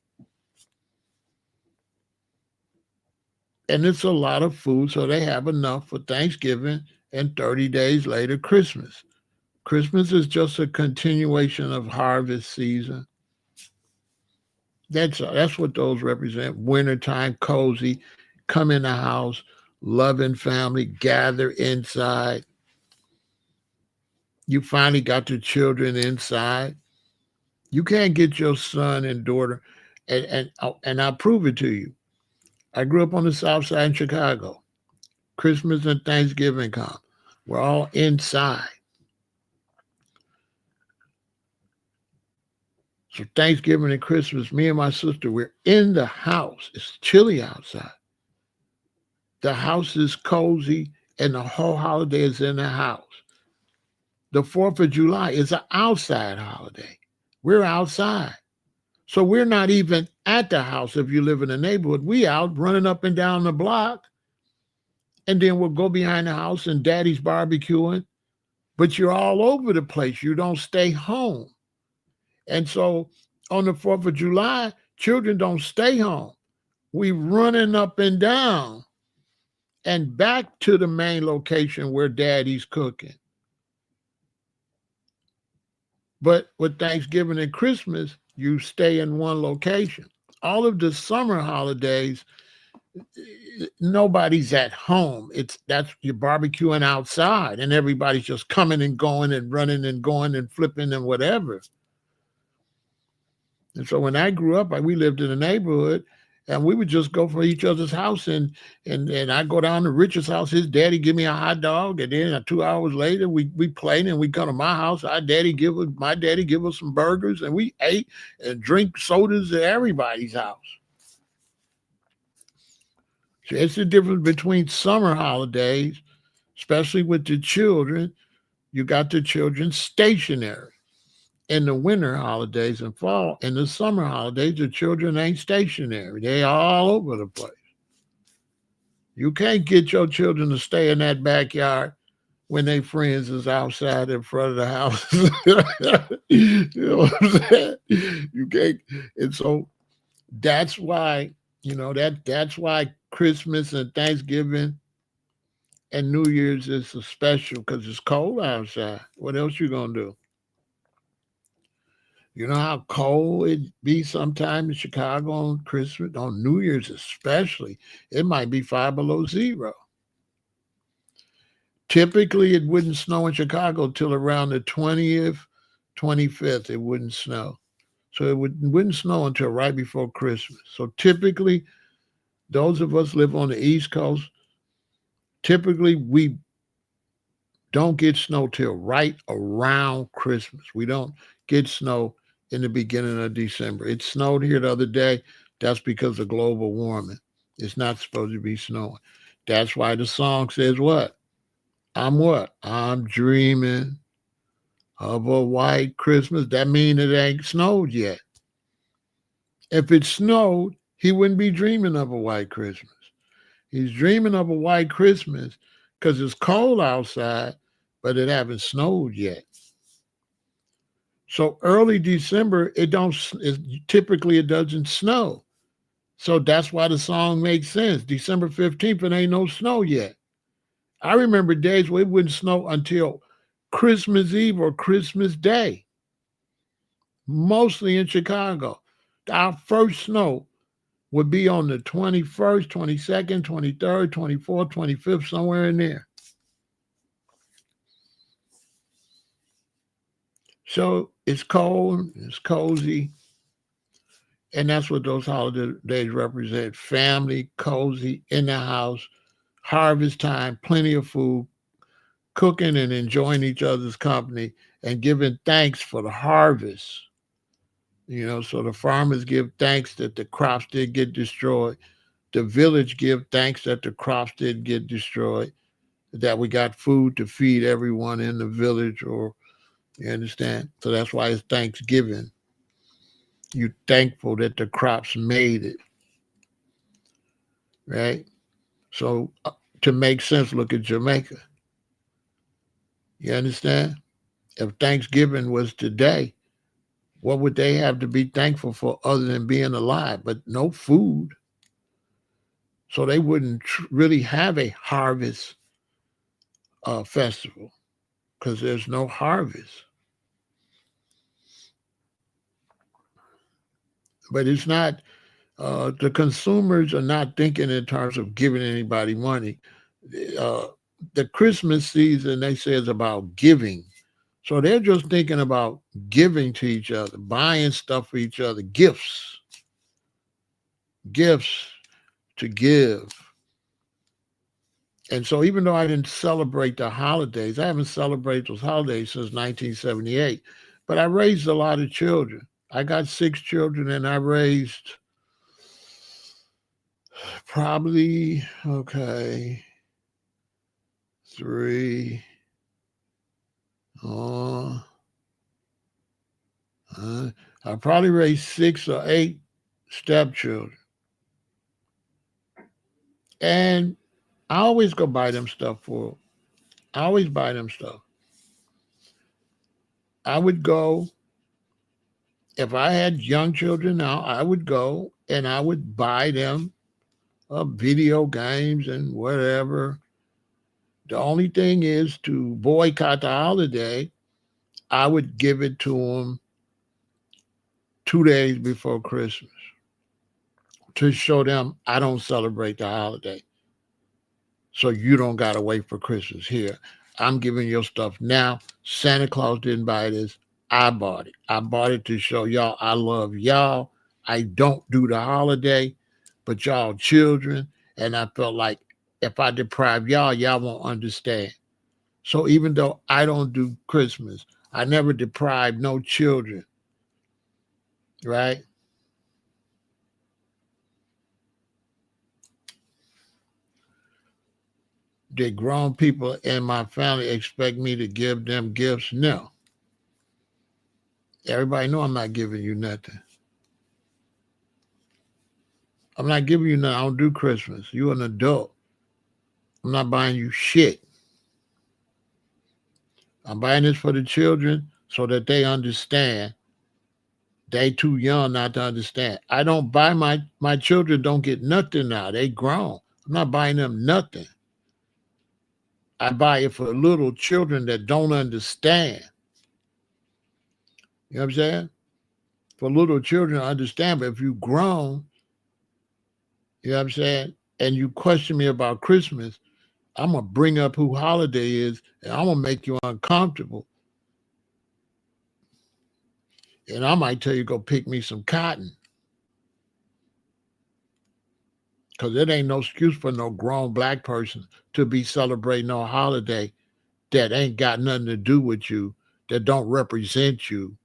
And it's a lot of food, so they have enough for Thanksgiving and 30 days later, Christmas. Christmas is just a continuation of harvest season. That's what those represent. Wintertime, cozy, come in the house, loving family, gather inside. You finally got your children inside. You can't get your son and daughter, and I'll prove it to you. I grew up on the South Side in Chicago. Christmas and Thanksgiving come. We're all inside. So Thanksgiving and Christmas, me and my sister, we're in the house. It's chilly outside. The house is cozy, and the whole holiday is in the house. The 4th of July is an outside holiday. We're outside. So we're not even at the house if you live in a neighborhood. We out running up and down the block. And then we'll go behind the house and daddy's barbecuing. But you're all over the place. You don't stay home. And so on the 4th of July, children don't stay home. We running up and down and back to the main location where daddy's cooking. But with Thanksgiving and Christmas, you stay in one location. All of the summer holidays, nobody's at home. That's you're barbecuing outside and everybody's just coming and going and running and going and flipping and whatever. And so when I grew up, we lived in a neighborhood And we would just go for each other's house, and I go down to Richard's house. His daddy give me a hot dog, and then 2 hours later we played, and we come to my house. My daddy give us some burgers, and we ate and drink sodas at everybody's house. So it's the difference between summer holidays, especially with the children. You got the children stationary. In the winter holidays and fall, in the summer holidays, the children ain't stationary. They all over the place. You can't get your children to stay in that backyard when their friends is outside in front of the house. You know what I'm saying? You can't. And so that's why, that's why Christmas and Thanksgiving and New Year's is so special, because it's cold outside. What else you gonna do? You know how cold it be sometime in Chicago on Christmas, on New Year's especially. It might be 5 below 0. Typically, it wouldn't snow in Chicago till around the 20th, 25th. It wouldn't snow. So wouldn't snow until right before Christmas. So typically, those of us live on the East Coast, typically we don't get snow till right around Christmas. We don't get snow in the beginning of December. It snowed here the other day. That's because of global warming. It's not supposed to be snowing. That's why the song says what? I'm what? I'm dreaming of a white Christmas. That means it ain't snowed yet. If it snowed, he wouldn't be dreaming of a white Christmas. He's dreaming of a white Christmas because it's cold outside, but it haven't snowed yet. So early December, typically it doesn't snow. So that's why the song makes sense. December 15th, it ain't no snow yet. I remember days where it wouldn't snow until Christmas Eve or Christmas Day, mostly in Chicago. Our first snow would be on the 21st, 22nd, 23rd, 24th, 25th, somewhere in there. So it's cold, it's cozy, and that's what those holidays represent. Family, cozy, in the house, harvest time, plenty of food, cooking and enjoying each other's company, and giving thanks for the harvest. So the farmers give thanks that the crops did get destroyed. The village give thanks that the crops did get destroyed, that we got food to feed everyone in the village, or you understand? So that's why it's Thanksgiving. You're thankful that the crops made it, right? So to make sense, look at Jamaica. You understand? If Thanksgiving was today, what would they have to be thankful for other than being alive? But no food. So they wouldn't really have a harvest festival because there's no harvest. But it's not, the consumers are not thinking in terms of giving anybody money. Uh, the Christmas season, they say, is about giving. So they're just thinking about giving to each other, buying stuff for each other, gifts to give. And so even though I didn't celebrate the holidays, I haven't celebrated those holidays since 1978, but I raised a lot of children. I got 6 children, and I raised probably, 3, I probably raised 6 or 8 stepchildren. And I always go buy them stuff for, I always buy them stuff. I would go, if I had young children now, I would go and I would buy them video games and whatever. The only thing is, to boycott the holiday, I would give it to them 2 days before Christmas to show them I don't celebrate the holiday. So you don't got to wait for Christmas. Here, I'm giving your stuff now. Santa Claus didn't buy this. I bought it. I bought it to show y'all I love y'all. I don't do the holiday. but y'all children. And I felt like if I deprive y'all, y'all won't understand. So even though I don't do Christmas, I never deprive no children, right? Did grown people in my family expect me to give them gifts? No. Everybody know I'm not giving you nothing. I'm not giving you nothing. I don't do Christmas. You an adult. I'm not buying you shit. I'm buying this for the children so that they understand. They too young not to understand. I don't buy my children don't get nothing now. They grown. I'm not buying them nothing. I buy it for little children that don't understand. You know what I'm saying? For little children to understand, but if you grown, you know what I'm saying, and you question me about Christmas, I'm gonna bring up who holiday is, and I'm gonna make you uncomfortable. And I might tell you go pick me some cotton. Because it ain't no excuse for no grown black person to be celebrating no holiday that ain't got nothing to do with you, that don't represent you,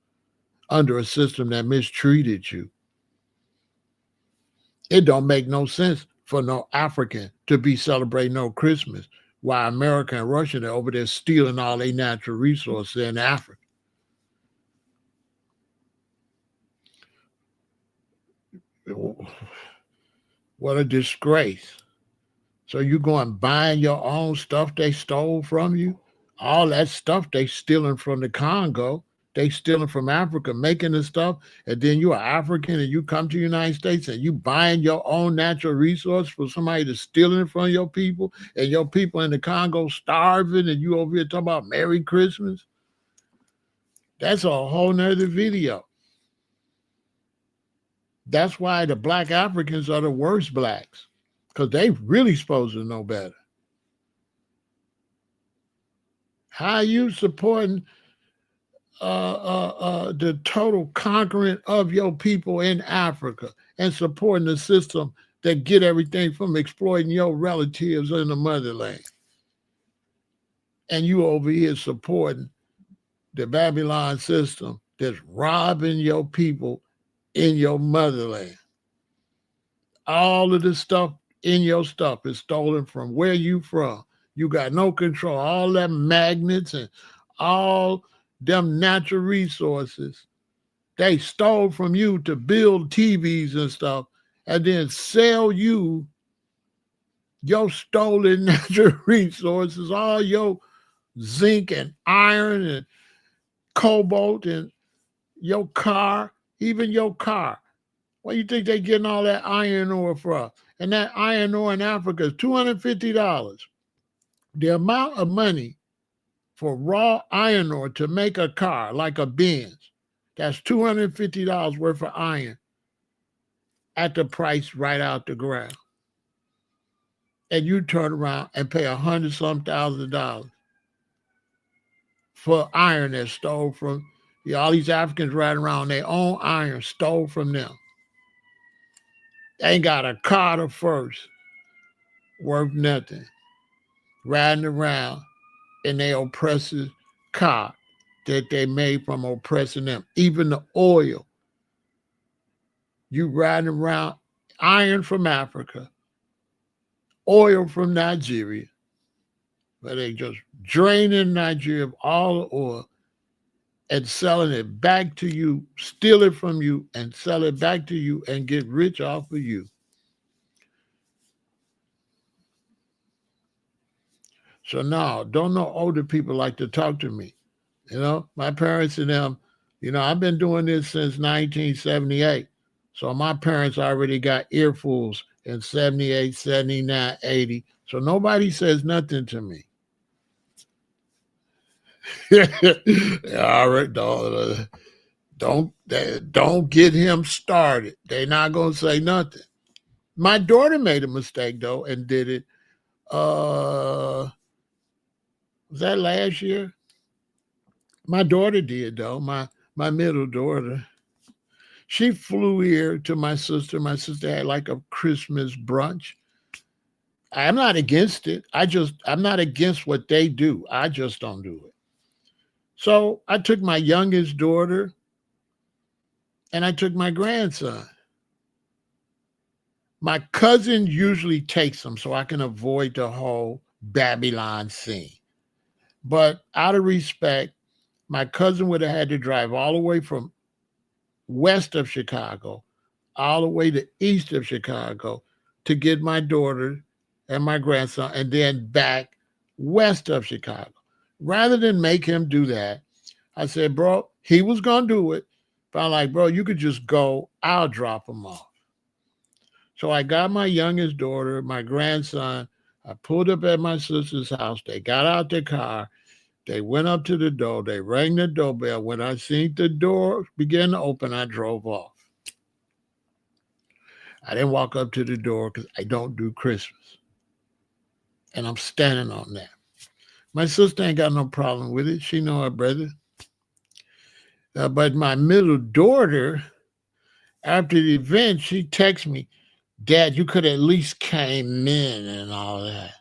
under a system that mistreated you. It don't make no sense for no African to be celebrating no Christmas while America and Russia are over there stealing all their natural resources in Africa. What a disgrace. So you going buying your own stuff they stole from you? All that stuff they stealing from the Congo. They stealing from Africa, making the stuff, and then you are African and you come to the United States and you buying your own natural resource for somebody to stealing it from your people, and your people in the Congo starving, and you over here talking about Merry Christmas? That's a whole nother video. That's why the black Africans are the worst blacks, because they really supposed to know better. How are you supporting the total conquering of your people in Africa and supporting the system that get everything from exploiting your relatives in the motherland? And you over here supporting the Babylon system that's robbing your people in your motherland. All of the stuff in your stuff is stolen from where you from. You got no control. All them magnets and all them natural resources they stole from you to build TVs and stuff, and then sell you your stolen natural resources, all your zinc and iron and cobalt and your car, even your car. Where you think they getting all that iron ore from? And that iron ore in Africa is $250. The amount of money for raw iron ore to make a car like a Benz, that's $250 worth of iron at the price right out the ground. And you turn around and pay $100-some thousand for iron that stole from all these Africans riding around their own iron stole from them. They ain't got a Carter first worth nothing, riding around in their oppressor's car that they made from oppressing them. Even the oil, you riding around iron from Africa, oil from Nigeria, where they just draining Nigeria of all the oil and selling it back to you, steal it from you and sell it back to you and get rich off of you. So now, don't no older people like to talk to me. You know, my parents and them, I've been doing this since 1978. So my parents already got earfuls in 78, 79, 80. So nobody says nothing to me. All right, don't get him started. They're not gonna say nothing. My daughter made a mistake though and did it. Was that last year? My daughter did though. My middle daughter. She flew here to my sister. My sister had like a Christmas brunch. I'm not against it. I'm not against what they do. I just don't do it. So I took my youngest daughter and I took my grandson. My cousin usually takes them so I can avoid the whole Babylon scene. But out of respect, my cousin would have had to drive all the way from west of Chicago, all the way to east of Chicago to get my daughter and my grandson, and then back west of Chicago. Rather than make him do that, I said, bro, he was going to do it. But I'm like, bro, you could just go, I'll drop him off. So I got my youngest daughter, my grandson. I pulled up at my sister's house. They got out the car. They went up to the door. They rang the doorbell. When I seen the door begin to open, I drove off. I didn't walk up to the door because I don't do Christmas. And I'm standing on that. My sister ain't got no problem with it. She know her brother. But my middle daughter, after the event, she texted me, Dad, you could at least came in and all that.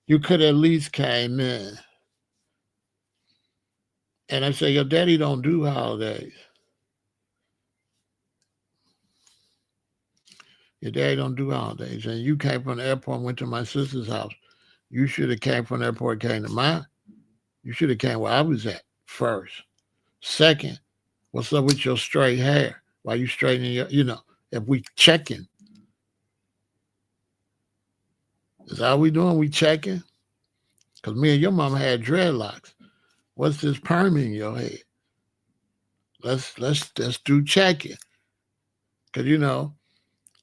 You could at least came in. And I say, your daddy don't do holidays. Your daddy don't do holidays. And you came from the airport and went to my sister's house. You should have came from the airport, came to mine. You should have came where I was at first. Second, what's up with your straight hair? Why you straightening your, if we checking. Is that what we doing? We checking? Because me and your mama had dreadlocks. What's this perm in your head? Let's do checking. Because,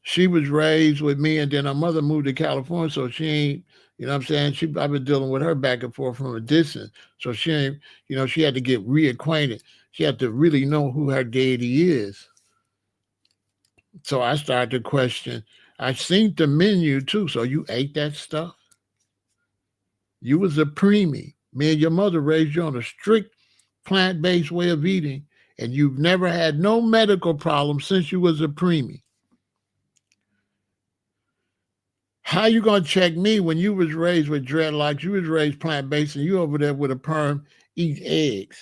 she was raised with me, and then her mother moved to California, so she ain't, I'm saying? I've been dealing with her back and forth from a distance. So she ain't, she had to get reacquainted. She had to really know who her deity is. So I started to question. I seen the menu too. So you ate that stuff? You was a preemie. Me and your mother raised you on a strict plant-based way of eating, and you've never had no medical problems since you was a preemie. How you gonna check me when you was raised with dreadlocks, you was raised plant-based, and you over there with a perm eat eggs?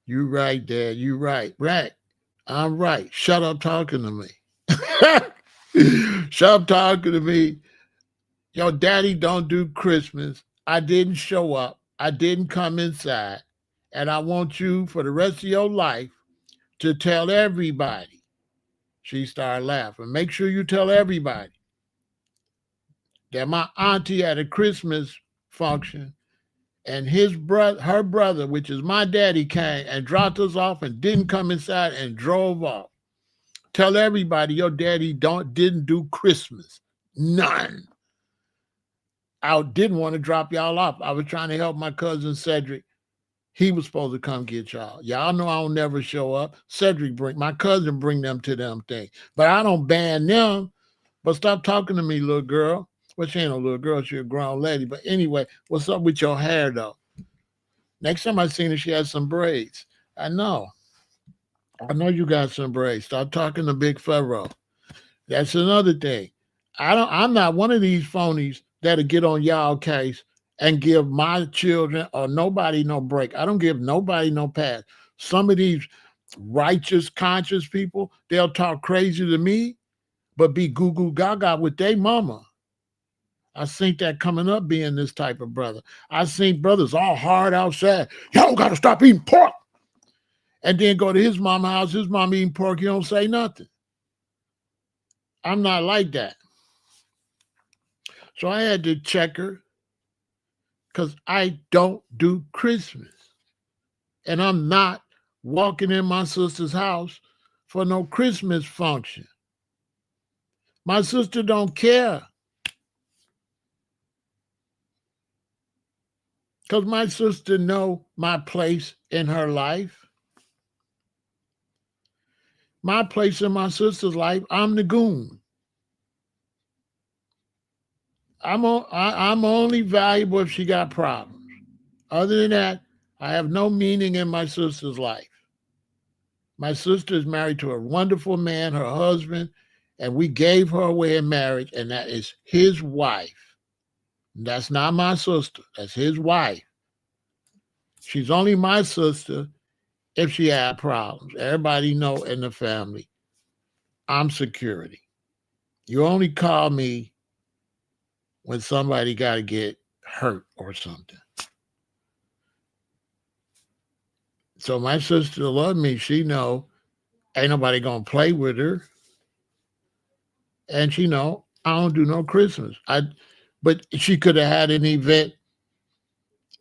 You right, Dad. You right. Right. I'm right. Shut up talking to me. Shut up talking to me. Your daddy don't do Christmas. I didn't show up. I didn't come inside. And I want you for the rest of your life to tell everybody. She started laughing. Make sure you tell everybody that my auntie had a Christmas function and her brother, which is my daddy, came and dropped us off and didn't come inside and drove off. Tell everybody your daddy didn't do Christmas. None. I didn't want to drop y'all off. I was trying to help my cousin Cedric. He was supposed to come get y'all. Y'all know I don't never show up. My cousin bring them to them things. But I don't ban them. But stop talking to me, little girl. Well, she ain't no little girl. She a grown lady. But anyway, what's up with your hair, though? Next time I seen her, she had some braids. I know you got some braids. Stop talking to Big Pharaoh. That's another thing. I'm not one of these phonies that'll get on y'all case and give my children or nobody no break. I don't give nobody no pass. Some of these righteous, conscious people, they'll talk crazy to me, but be goo goo gaga with their mama. I seen that coming up being this type of brother. I seen brothers all hard outside. Y'all gotta stop eating pork. And then go to his mama house, his mom eating pork, you don't say nothing. I'm not like that. So I had to check her because I don't do Christmas. And I'm not walking in my sister's house for no Christmas function. My sister don't care. Because my sister know my place in her life. My place in my sister's life, I'm the goon. I'm only valuable if she got problems. Other than that, I have no meaning in my sister's life. My sister is married to a wonderful man, her husband, and we gave her away in marriage, and that is his wife. That's not my sister. That's his wife. She's only my sister if she had problems. Everybody know in the family, I'm security. You only call me when somebody got to get hurt or something. So my sister love me. She know ain't nobody gonna play with her, and she know I don't do no Christmas. But she could have had an event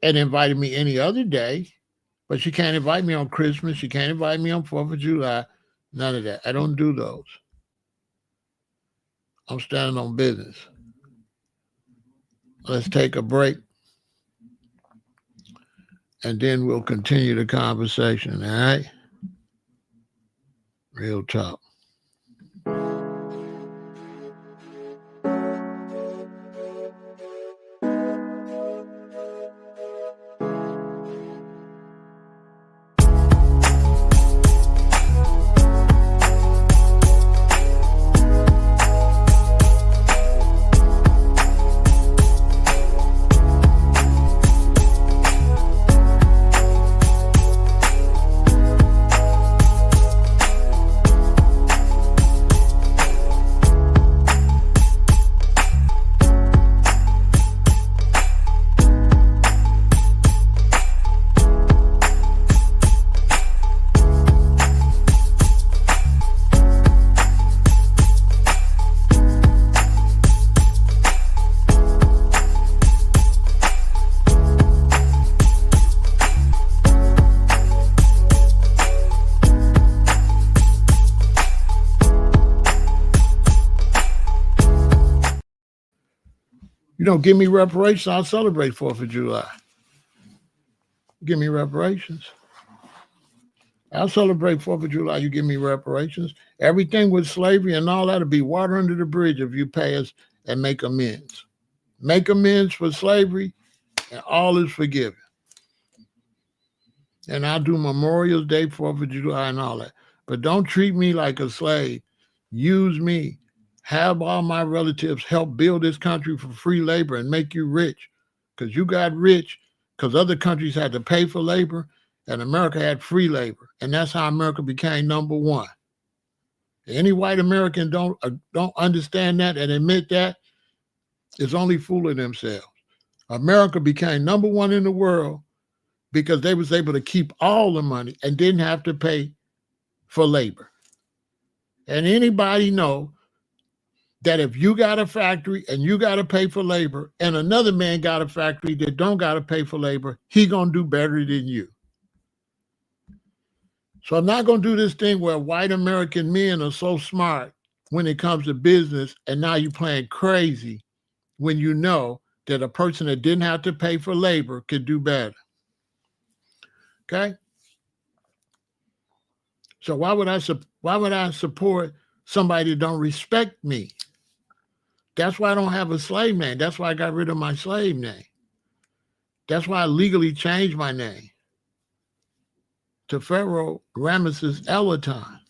and invited me any other day, but she can't invite me on Christmas. She can't invite me on 4th of July. None of that. I don't do those. I'm standing on business. Let's take a break, and then we'll continue the conversation, all right? Real talk. You don't give me reparations, I'll celebrate 4th of July. Give me reparations. I'll celebrate 4th of July. You give me reparations. Everything with slavery and all that will be water under the bridge if you pay us and make amends. Make amends for slavery and all is forgiven. And I'll do Memorial Day, 4th of July and all that. But don't treat me like a slave. Use me. Have all my relatives help build this country for free labor and make you rich. Because you got rich because other countries had to pay for labor and America had free labor. And that's how America became number one. Any white American don't understand that and admit that is only fooling themselves. America became number one in the world because they was able to keep all the money and didn't have to pay for labor. And anybody know that if you got a factory and you got to pay for labor and another man got a factory that don't got to pay for labor, he going to do better than you. So I'm not going to do this thing where white American men are so smart when it comes to business and now you're playing crazy when you know that a person that didn't have to pay for labor could do better. Okay? So why would I support somebody that don't respect me? That's why I don't have a slave name. That's why I got rid of my slave name. That's why I legally changed my name to Pharaoh El-Aton.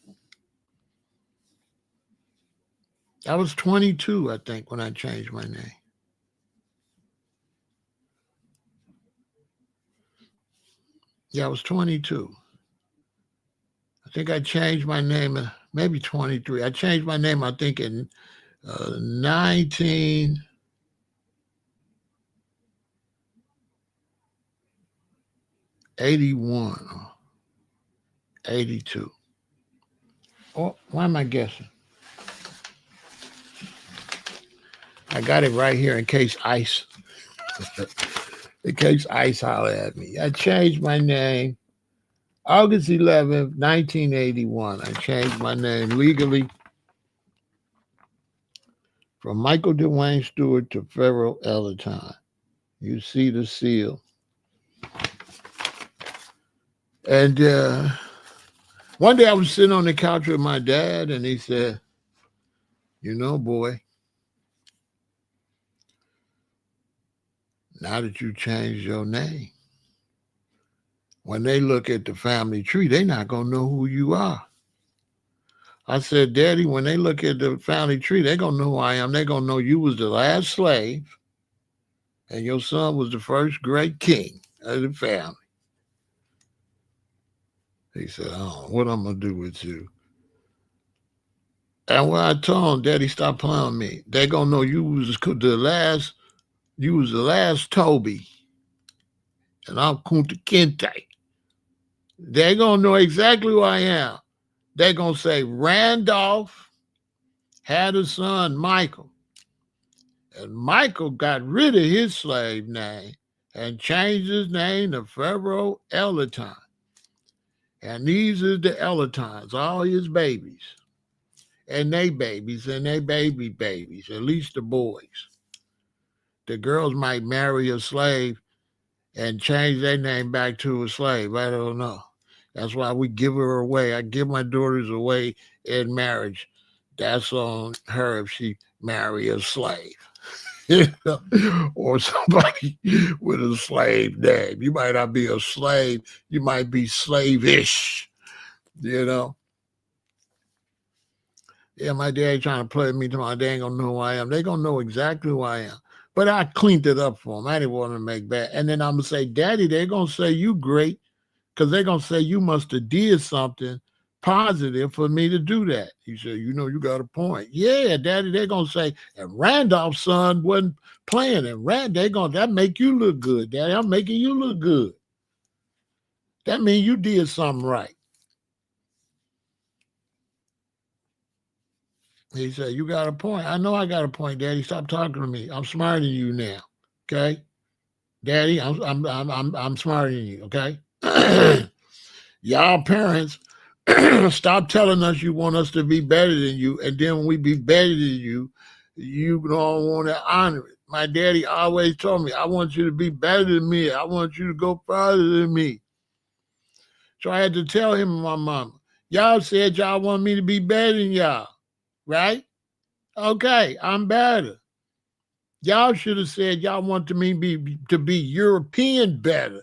I was 22, I think, when I changed my name. Yeah, I was 22. I think I changed my name, maybe 23. I changed my name, I think, in 1981 or 82. Oh, why am I guessing? I got it right here in case ICE holler at me. I changed my name August 11th, 1981. I changed my name legally from Michael Dwayne Stewart to Pharaoh El-Aton. You see the seal. And one day I was sitting on the couch with my dad and he said, you know, boy, now that you changed your name, when they look at the family tree, they're not going to know who you are. I said, Daddy, when they look at the family tree, they're going to know who I am. They're going to know you was the last slave and your son was the first great king of the family. He said, oh, what I'm going to do with you? And when I told him, Daddy, stop playing with me, they're going to know you was the last Toby, and I'm Kunta Kinte. They're going to know exactly who I am. They're going to say, Randolph had a son, Michael. And Michael got rid of his slave name and changed his name to Pharaoh El-Aton. And these are the El-Atons, all his babies. And they babies and they babies, at least the boys. The girls might marry a slave and change their name back to a slave. I don't know. That's why we give her away. I give my daughters away in marriage. That's on her if she marry a slave. Or somebody with a slave name. You might not be a slave. You might be slavish, you know. Yeah, my dad trying to play with me tomorrow. They ain't going to know who I am. They going to know exactly who I am. But I cleaned it up for them. I didn't want to make bad. And then I'm going to say, Daddy, they're going to say you great because they're going to say you must have did something positive for me to do that. He said, you know, you got a point. Yeah, Daddy, they're going to say, and Randolph's son wasn't playing. And that make you look good, Daddy. I'm making you look good. That means you did something right. He said, you got a point. I know I got a point, Daddy. Stop talking to me. I'm smarter than you now. Okay? Daddy, I'm smarter than you, okay? Y'all parents, stop telling us you want us to be better than you, and then when we be better than you don't want to honor it. My daddy always told me, I want you to be better than me. I want you to go farther than me. So I had to tell him and my mama, y'all said y'all want me to be better than y'all, right? Okay, I'm better. Y'all should have said y'all want me to be European better.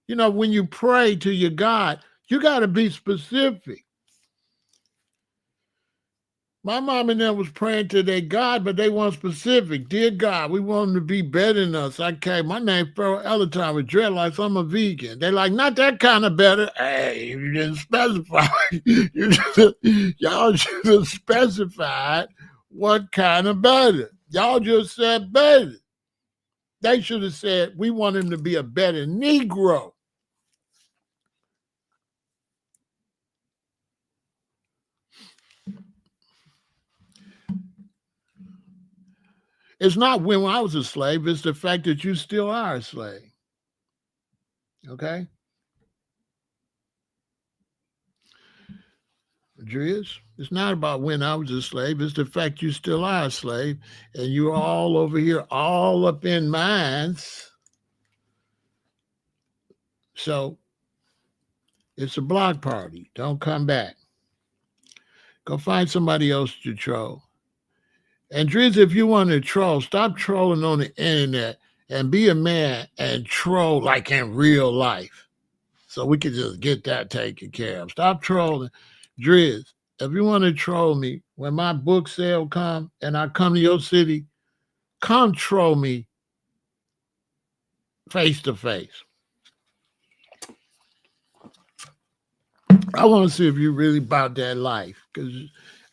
You know, when you pray to your God, you got to be specific. My mom and them was praying to their God, but they weren't specific. Dear God, we want them to be better than us. Okay, my name Pharaoh El-Aton with dreadlocks. I'm a vegan. They like, not that kind of better. Hey, you didn't specify. Y'all should have specified what kind of better. Y'all just said better. They should have said, we want him to be a better Negro. It's not when I was a slave, it's the fact that you still are a slave. Okay? Andreas, it's not about when I was a slave, it's the fact you still are a slave, and you're all over here, all up in mines. So it's a block party. Don't come back. Go find somebody else to troll. And Driz, if you want to troll, stop trolling on the internet and be a man and troll like in real life. So we can just get that taken care of. Stop trolling. Driz, if you want to troll me, when my book sale come and I come to your city, come troll me face to face. I want to see if you really about that life, because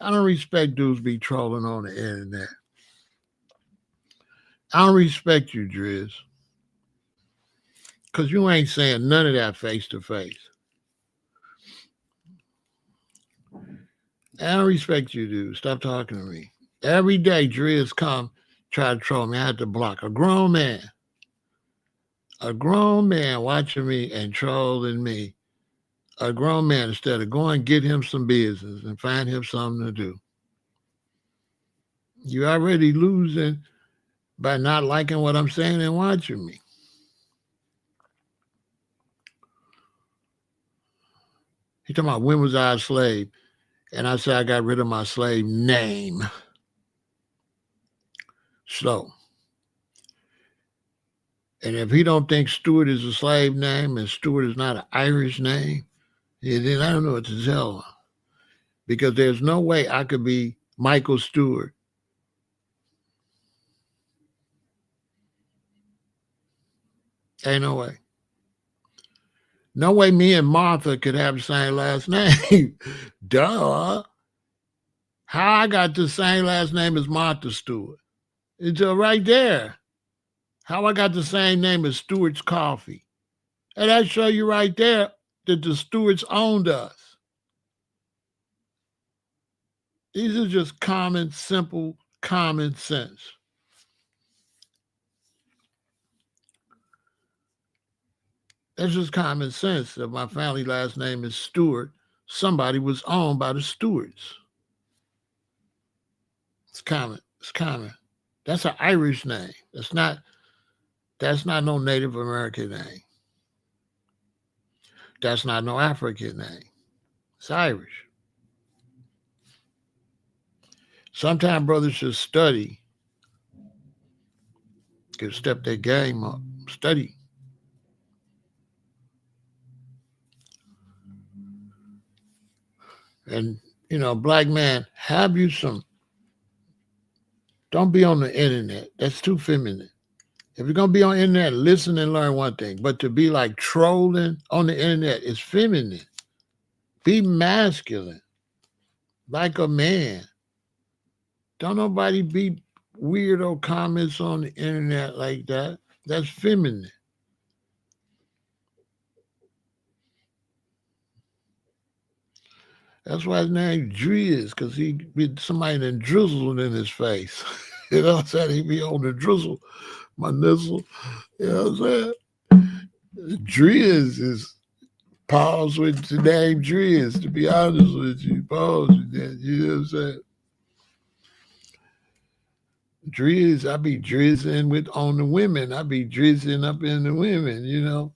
I don't respect dudes be trolling on the internet. I don't respect you, Driz, because you ain't saying none of that face to face. I don't respect you, dude. Stop talking to me. Every day, Driz come try to troll me. I had to block a grown man watching me and trolling me. A grown man, instead of going get him some business and find him something to do. You're already losing by not liking what I'm saying and watching me. He talking about when was I a slave? And I said I got rid of my slave name. So And if he don't think Stewart is a slave name and Stewart is not an Irish name, then I don't know what to tell him. Because there's no way I could be Michael Stewart. Ain't no way. No way me and Martha could have the same last name. Duh. How I got the same last name as Martha Stewart? It's right there. How I got the same name as Stewart's Coffee. And that show you right there that the Stewarts owned us. These are just common, simple, common sense. That's just common sense. If my family last name is Stewart, somebody was owned by the Stewarts. It's common. It's common. That's an Irish name. That's not no Native American name. That's not no African name. It's Irish. Sometimes brothers should study, could step their game up, study. And, black man, have you some. Don't be on the internet. That's too feminine. If you're going to be on the internet, listen and learn one thing. But to be like trolling on the internet is feminine. Be masculine, like a man. Don't nobody be weirdo comments on the internet like that. That's feminine. That's why his name Driz, because he be somebody that drizzled in his face. You know what I'm saying? He be on the drizzle, my nizzle. You know what I'm saying? Driz is pause with the name Driz, to be honest with you. Pause with that. You know what I'm saying? Driz, I be drizzling on the women. I be drizzling up in the women,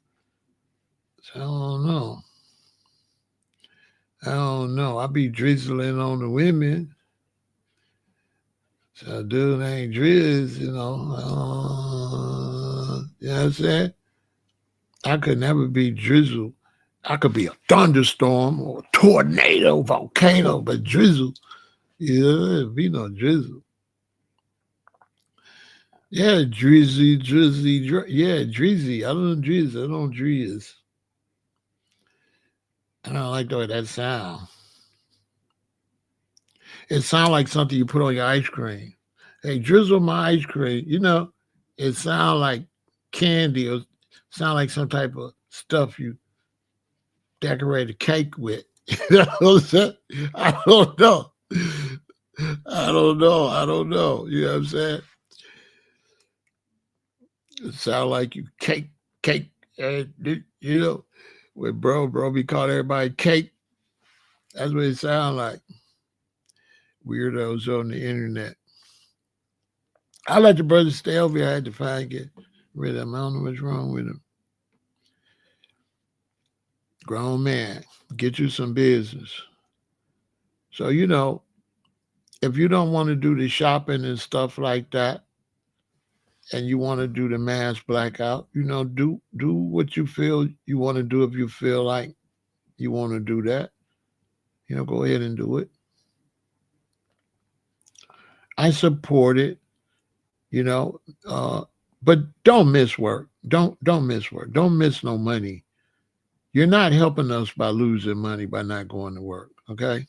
So I don't know. I be drizzling on the women. So dude ain't Driz, you know what I'm saying? I could never be drizzle. I could be a thunderstorm or a tornado, volcano, but drizzle, it'd be no drizzle. Yeah, drizzy, yeah, drizzy. I don't drizz. I don't drizz. I don't like the way that sound. It sounds like something you put on your ice cream. Hey, drizzle my ice cream. It sounds like candy or sound like some type of stuff you decorate a cake with. You know what I'm saying? I don't know. I don't know. You know what I'm saying? It sound like you cake, when bro be calling everybody cake. That's what it sound like. Weirdos on the internet. I let the brothers stay over here. I had to get rid of them. I don't know what's wrong with them. Grown man, get you some business. So, if you don't want to do the shopping and stuff like that, and you want to do the mass blackout, do what you feel you want to do. If you feel like you want to do that, go ahead and do it. I support it, but don't miss work. Don't miss work. Don't miss no money. You're not helping us by losing money by not going to work. Okay.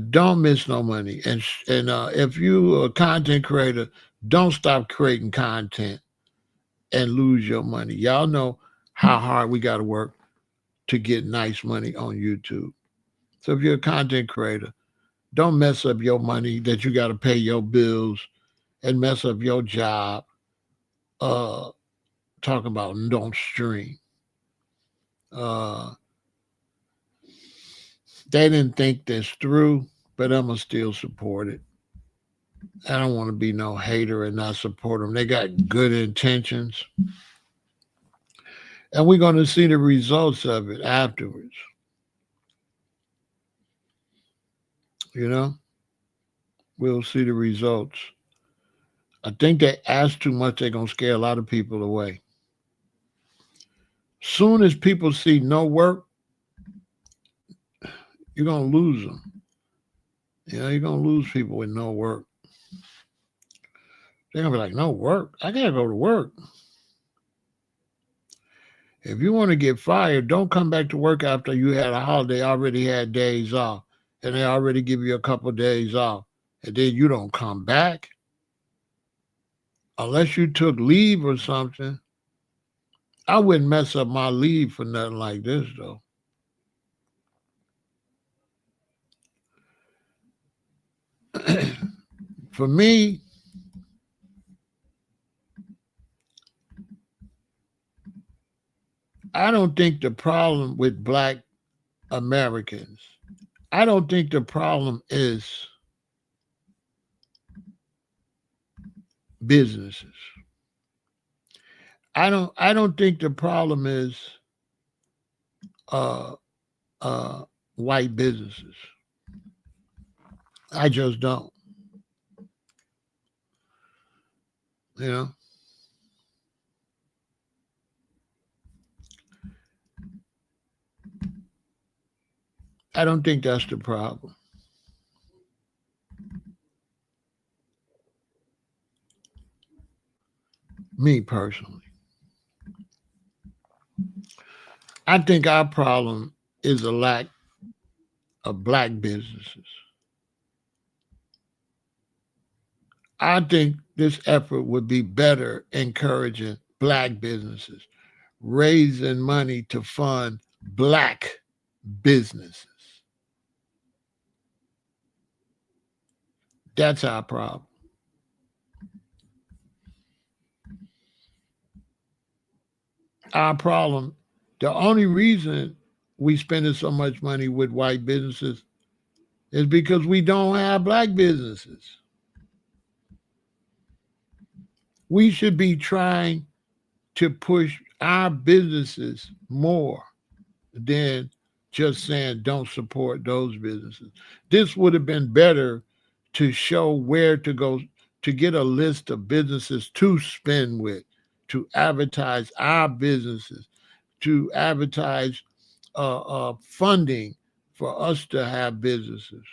Don't miss no money. And if you a content creator, don't stop creating content and lose your money. Y'all know how hard we got to work to get nice money on YouTube. So if you're a content creator, don't mess up your money that you got to pay your bills and mess up your job. Talking about don't stream. They didn't think this through, but I'm going to still support it. I don't want to be no hater and not support them. They got good intentions. And we're going to see the results of it afterwards. We'll see the results. I think they ask too much, they're going to scare a lot of people away. Soon as people see no work, you're going to lose them. You know, you're going to lose people with no work. They're going to be like, no work? I got to go to work. If you want to get fired, don't come back to work after you had a holiday, already had days off, and they already give you a couple of days off, and then you don't come back. Unless you took leave or something. I wouldn't mess up my leave for nothing like this, though. For me, I don't think the problem with Black Americans, I don't think the problem is businesses. I don't think the problem is uh uh white businesses. I just don't. You know, I don't think that's the problem. Me personally, I think our problem is a lack of Black businesses. I think this effort would be better encouraging Black businesses, raising money to fund Black businesses. That's our problem. Our problem, the only reason we spending so much money with white businesses is because we don't have Black businesses. We should be trying to push our businesses more than just saying don't support those businesses. This would have been better to show where to go, to get a list of businesses to spend with, to advertise our businesses, to advertise funding for us to have businesses,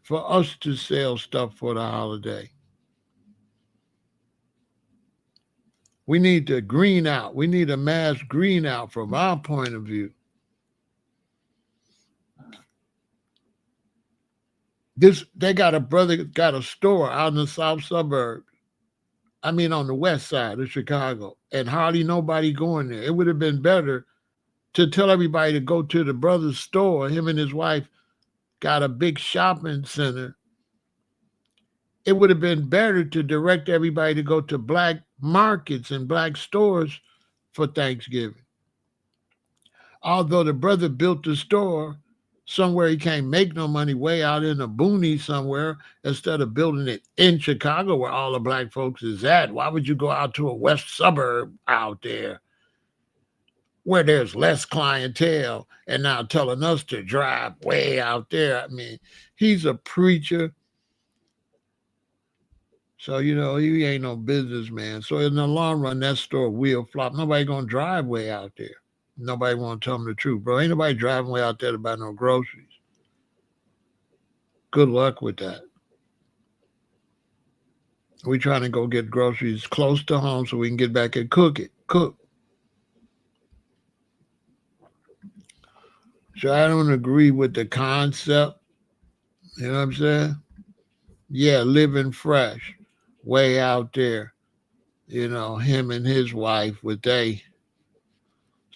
for us to sell stuff for the holiday. We need to green out. We need a mass green out from our point of view. They got a brother got a store out in the south suburb. I mean on the west side of Chicago, and hardly nobody going there. It would have been better to tell everybody to go to the brother's store. Him and his wife got a big shopping center. It would have been better to direct everybody to go to Black markets and Black stores for Thanksgiving. Although the brother built the store somewhere he can't make no money, way out in the boonies somewhere, instead of building it in Chicago where all the Black folks is at. Why would you go out to a west suburb out there where there's less clientele and now telling us to drive way out there? I mean, he's a preacher. So, you know, he ain't no businessman. So in the long run, that store will flop. Nobody gonna drive way out there. Nobody want to tell them the truth, bro. Ain't nobody driving way out there to buy no groceries. Good luck with that. We trying to go get groceries close to home so we can get back and cook it. Cook. So I don't agree with the concept. You know what I'm saying? Yeah, living fresh, way out there. You know, him and his wife with they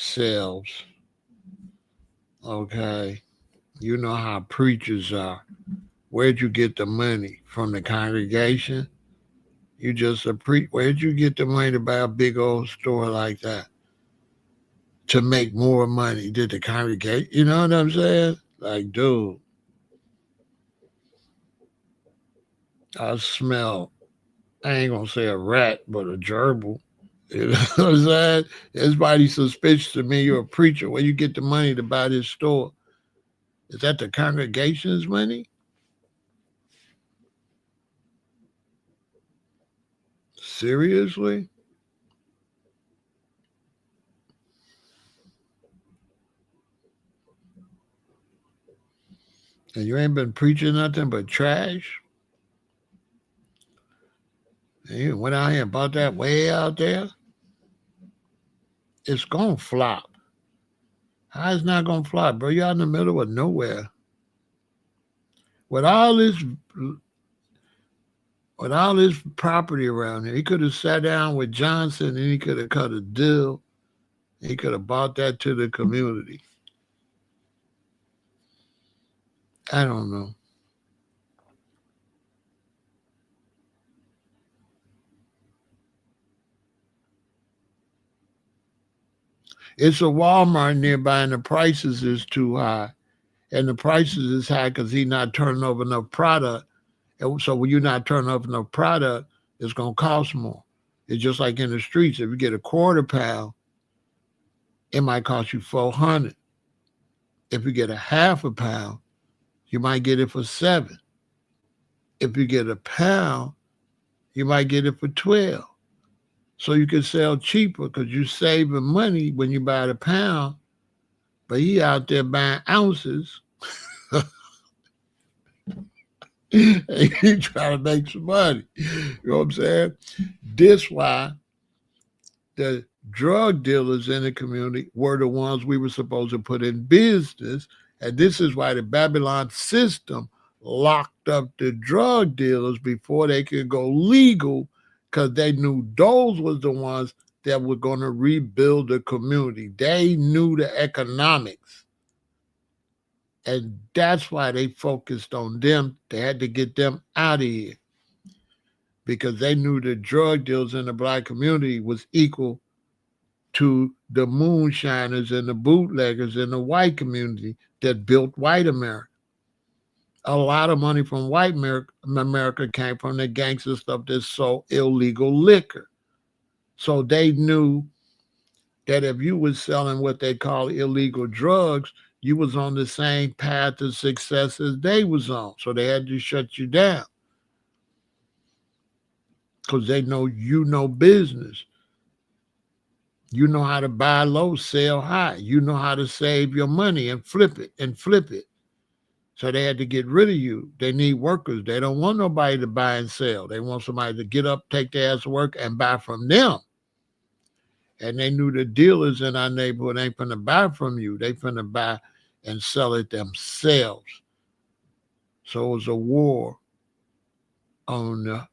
selves. Okay. You know how preachers are. Where'd you get the money? From the congregation? You just a where'd you get the money to buy a big old store like that? To make more money? Did the congregation? You know what I'm saying? Like, dude, I smell, I ain't gonna say a rat, but a gerbil. You know what I'm saying? Everybody suspicious to me you're a preacher. Where you get the money to buy this store? Is that the congregation's money? Seriously? And you ain't been preaching nothing but trash? And you went out here and bought that way out there? It's gonna flop. How it's not gonna flop, bro? You're out in the middle of nowhere. With all this property around here, he could have sat down with Johnson and he could have cut a deal. He could have bought that to the community. I don't know. It's a Walmart nearby and the prices is too high. And the prices is high because he's not turning over enough product. And so when you're not turning over enough product, it's going to cost more. It's just like in the streets. If you get a quarter pound, it might cost you 400. If you get a half a pound, you might get it for 7. If you get a pound, you might get it for 12. So you can sell cheaper because you're saving money when you buy the pound, but he out there buying ounces. And he trying to make some money. You know what I'm saying? This why the drug dealers in the community were the ones we were supposed to put in business. And this is why the Babylon system locked up the drug dealers before they could go legal, because they knew those was the ones that were going to rebuild the community. They knew the economics. And that's why they focused on them. They had to get them out of here because they knew the drug dealers in the black community was equal to the moonshiners and the bootleggers in the white community that built white America. A lot of money from white America came from the gangster stuff that sold illegal liquor. So they knew that if you was selling what they call illegal drugs, you was on the same path to success as they was on. So they had to shut you down because they know you know business. You know how to buy low, sell high. You know how to save your money and flip it and flip it. So they had to get rid of you. They need workers. They don't want nobody to buy and sell. They want somebody to get up, take their ass to work, and buy from them. And they knew the dealers in our neighborhood ain't finna buy from you. They finna buy and sell it themselves. So it was a war on the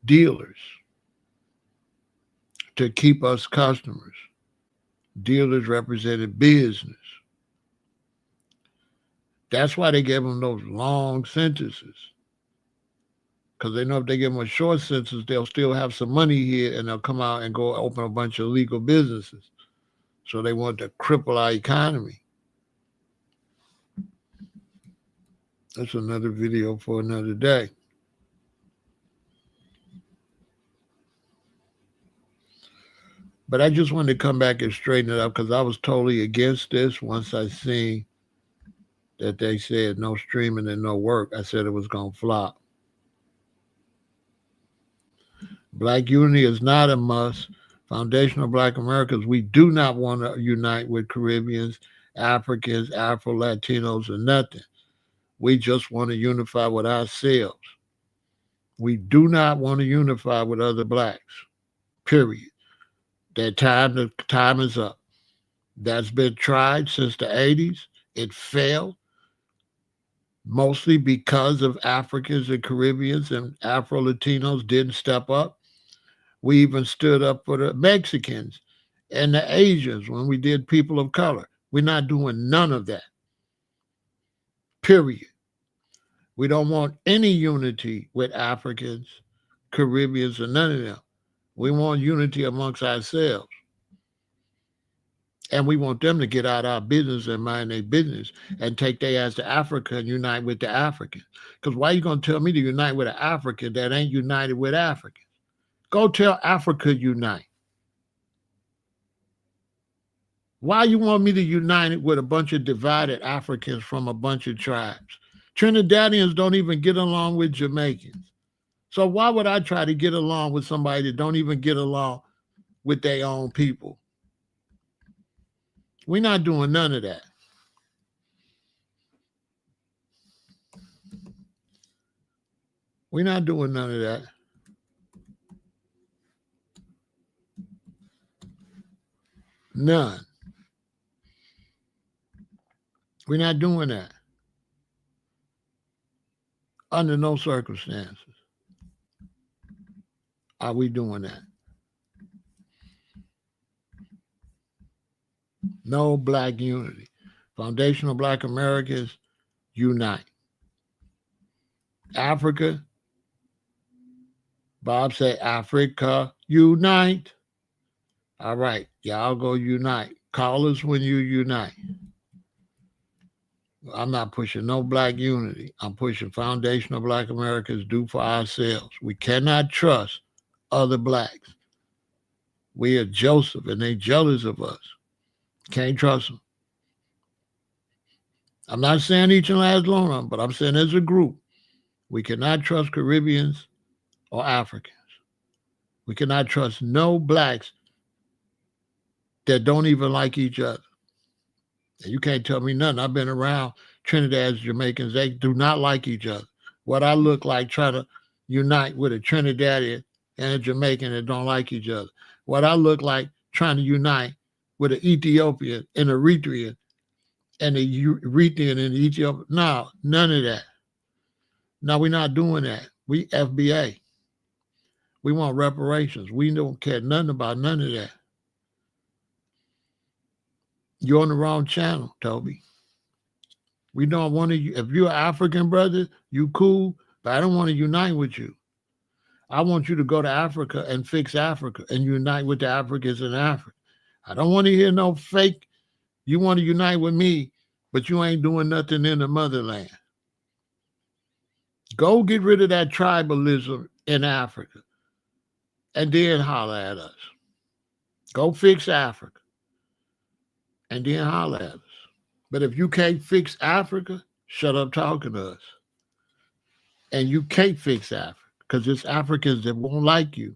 dealers to keep us customers. Dealers represented business. That's why they gave them those long sentences. Because they know if they give them a short sentence, they'll still have some money here and they'll come out and go open a bunch of legal businesses. So they want to cripple our economy. That's another video for another day. But I just wanted to come back and straighten it up because I was totally against this once I seen that they said no streaming and no work. I said it was going to flop. Black unity is not a must. Foundational Black Americans, we do not want to unite with Caribbeans, Africans, Afro-Latinos, or nothing. We just want to unify with ourselves. We do not want to unify with other blacks, period. That time is up. That's been tried since the 80s. It failed, mostly because of Africans and Caribbeans and Afro-Latinos didn't step up. We even stood up for the Mexicans and the Asians when we did people of color. We're not doing none of that, period. We don't want any unity with Africans, Caribbeans, or none of them. We want unity amongst ourselves. And we want them to get out of our business and mind their business and take their ass to Africa and unite with the Africans. Because why are you going to tell me to unite with an African that ain't united with Africans? Go tell Africa unite. Why you want me to unite it with a bunch of divided Africans from a bunch of tribes? Trinidadians don't even get along with Jamaicans. So why would I try to get along with somebody that don't even get along with their own people? We're not doing none of that. We're not doing none of that. None. We're not doing that. Under no circumstances are we doing that. No black unity. Foundational Black Americans, unite. Africa, Bob said, Africa, unite. All right, y'all go unite. Call us when you unite. I'm not pushing no black unity. I'm pushing foundational Black Americans do for ourselves. We cannot trust other blacks. We are Joseph and they jealous of us. Can't trust them. I'm not saying each and last one of them, but I'm saying as a group, we cannot trust Caribbeans or Africans. We cannot trust no blacks that don't even like each other. And you can't tell me nothing. I've been around Trinidad's Jamaicans. They do not like each other. What I look like trying to unite with a Trinidadian and a Jamaican that don't like each other. What I look like trying to unite with an Ethiopian and Eritrean and a Eritrean and Ethiopian. No, none of that. No, we're not doing that. We FBA. We want reparations. We don't care nothing about none of that. You're on the wrong channel, Toby. We don't want to, if you're an African brother, you cool, but I don't want to unite with you. I want you to go to Africa and fix Africa and unite with the Africans in Africa. I don't want to hear no fake, you want to unite with me, but you ain't doing nothing in the motherland. Go get rid of that tribalism in Africa and then holler at us. Go fix Africa and then holler at us. But if you can't fix Africa, shut up talking to us. And you can't fix Africa because it's Africans that won't like you.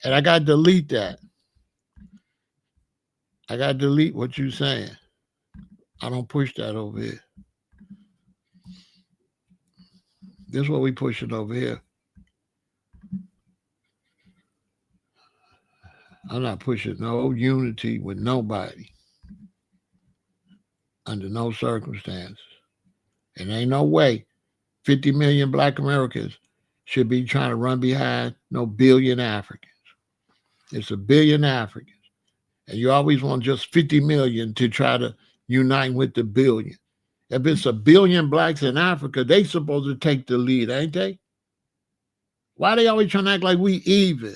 And I got to delete that. I got to delete what you're saying. I don't push that over here. This is what we pushing over here. I'm not pushing no unity with nobody under no circumstances. And ain't no way 50 million black Americans should be trying to run behind no billion Africans. It's a billion Africans. And you always want just 50 million to try to unite with the billion. If it's a billion blacks in Africa, they supposed to take the lead, ain't they? Why they always trying to act like we even?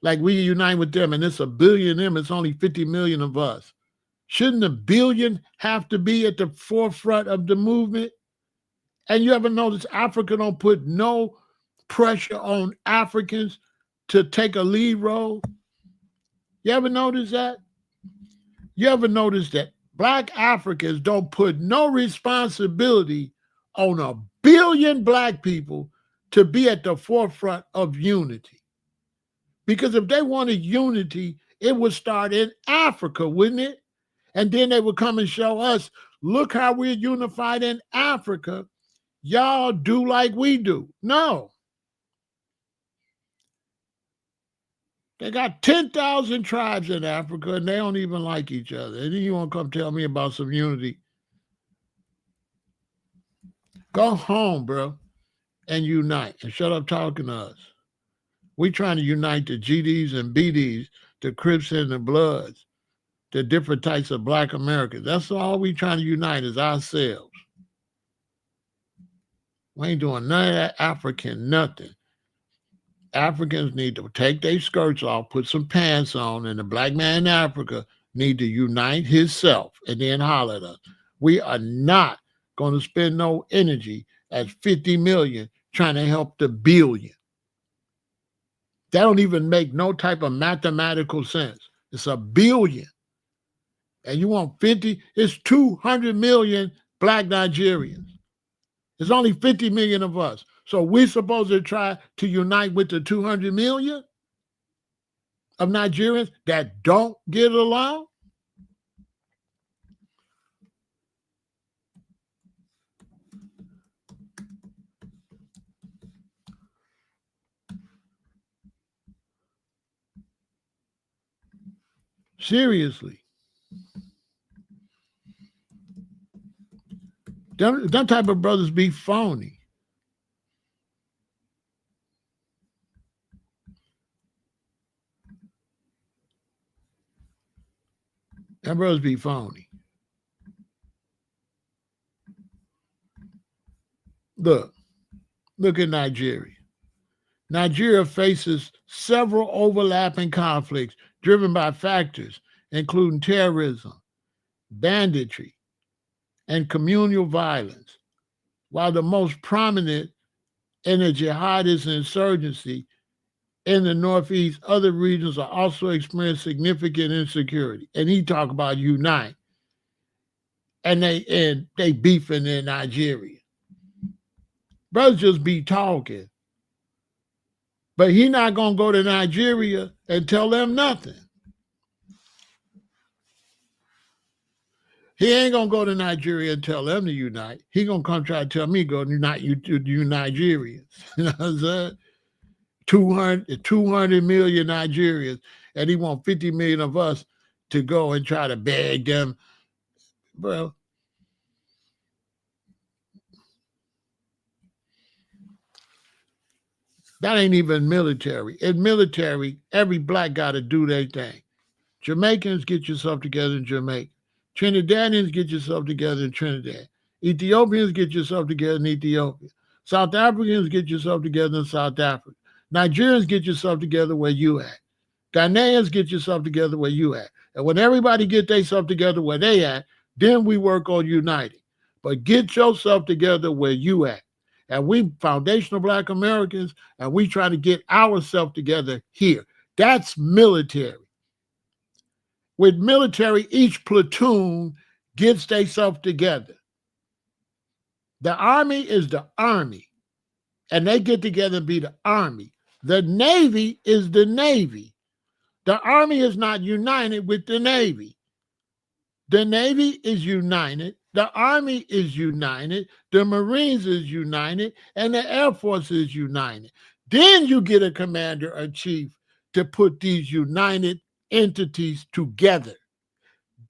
Like we unite with them and it's a billion of them, it's only 50 million of us. Shouldn't the billion have to be at the forefront of the movement? And you ever notice Africa don't put no pressure on Africans to take a lead role? You ever notice that? You ever notice that black Africans don't put no responsibility on a billion black people to be at the forefront of unity? Because if they wanted unity, it would start in Africa, wouldn't it? And then they would come and show us, look how we're unified in Africa. Y'all do like we do. No. They got 10,000 tribes in Africa and they don't even like each other. And then you want to come tell me about some unity. Go home, bro, and unite and shut up talking to us. We trying to unite the GDs and BDs, the Crips and the Bloods, the different types of black Americans. That's all we trying to unite is ourselves. We ain't doing none of that African nothing. Africans need to take their skirts off, put some pants on, and the black man in Africa need to unite himself and then holler at us. We are not going to spend no energy at 50 million trying to help the billion. That don't even make no type of mathematical sense. It's a billion. And you want 50? It's 200 million black Nigerians. There's only 50 million of us. So we're supposed to try to unite with the 200 million of Nigerians that don't get along? Seriously. Them type of brothers be phony. Them brothers be phony. Look at Nigeria. Nigeria faces several overlapping conflicts driven by factors including terrorism, banditry, and communal violence, while the most prominent in the jihadist insurgency in the Northeast, other regions are also experiencing significant insecurity. And he talk about unite. And they beefing in Nigeria. Brothers just be talking. But he not going to go to Nigeria and tell them nothing. He ain't going to go to Nigeria and tell them to unite. He going to come try to tell me go unite you Nigerians. You know what I'm saying? 200 million Nigerians, and he want 50 million of us to go and try to beg them. Bro, that ain't even military. In military, every black got to do their thing. Jamaicans, get yourself together in Jamaica. Trinidadians, get yourself together in Trinidad. Ethiopians, get yourself together in Ethiopia. South Africans, get yourself together in South Africa. Nigerians, get yourself together where you at. Ghanaians, get yourself together where you at. And when everybody get themselves together where they at, then we work on uniting. But get yourself together where you at. And we foundational Black Americans, and we try to get ourselves together here. That's military. With military, each platoon gets themselves together. The Army is the Army, and they get together and be the Army. The Navy is the Navy. The Army is not united with the Navy. The Navy is united. The Army is united. The Marines is united. And the Air Force is united. Then you get a commander-in-chief to put these united entities together.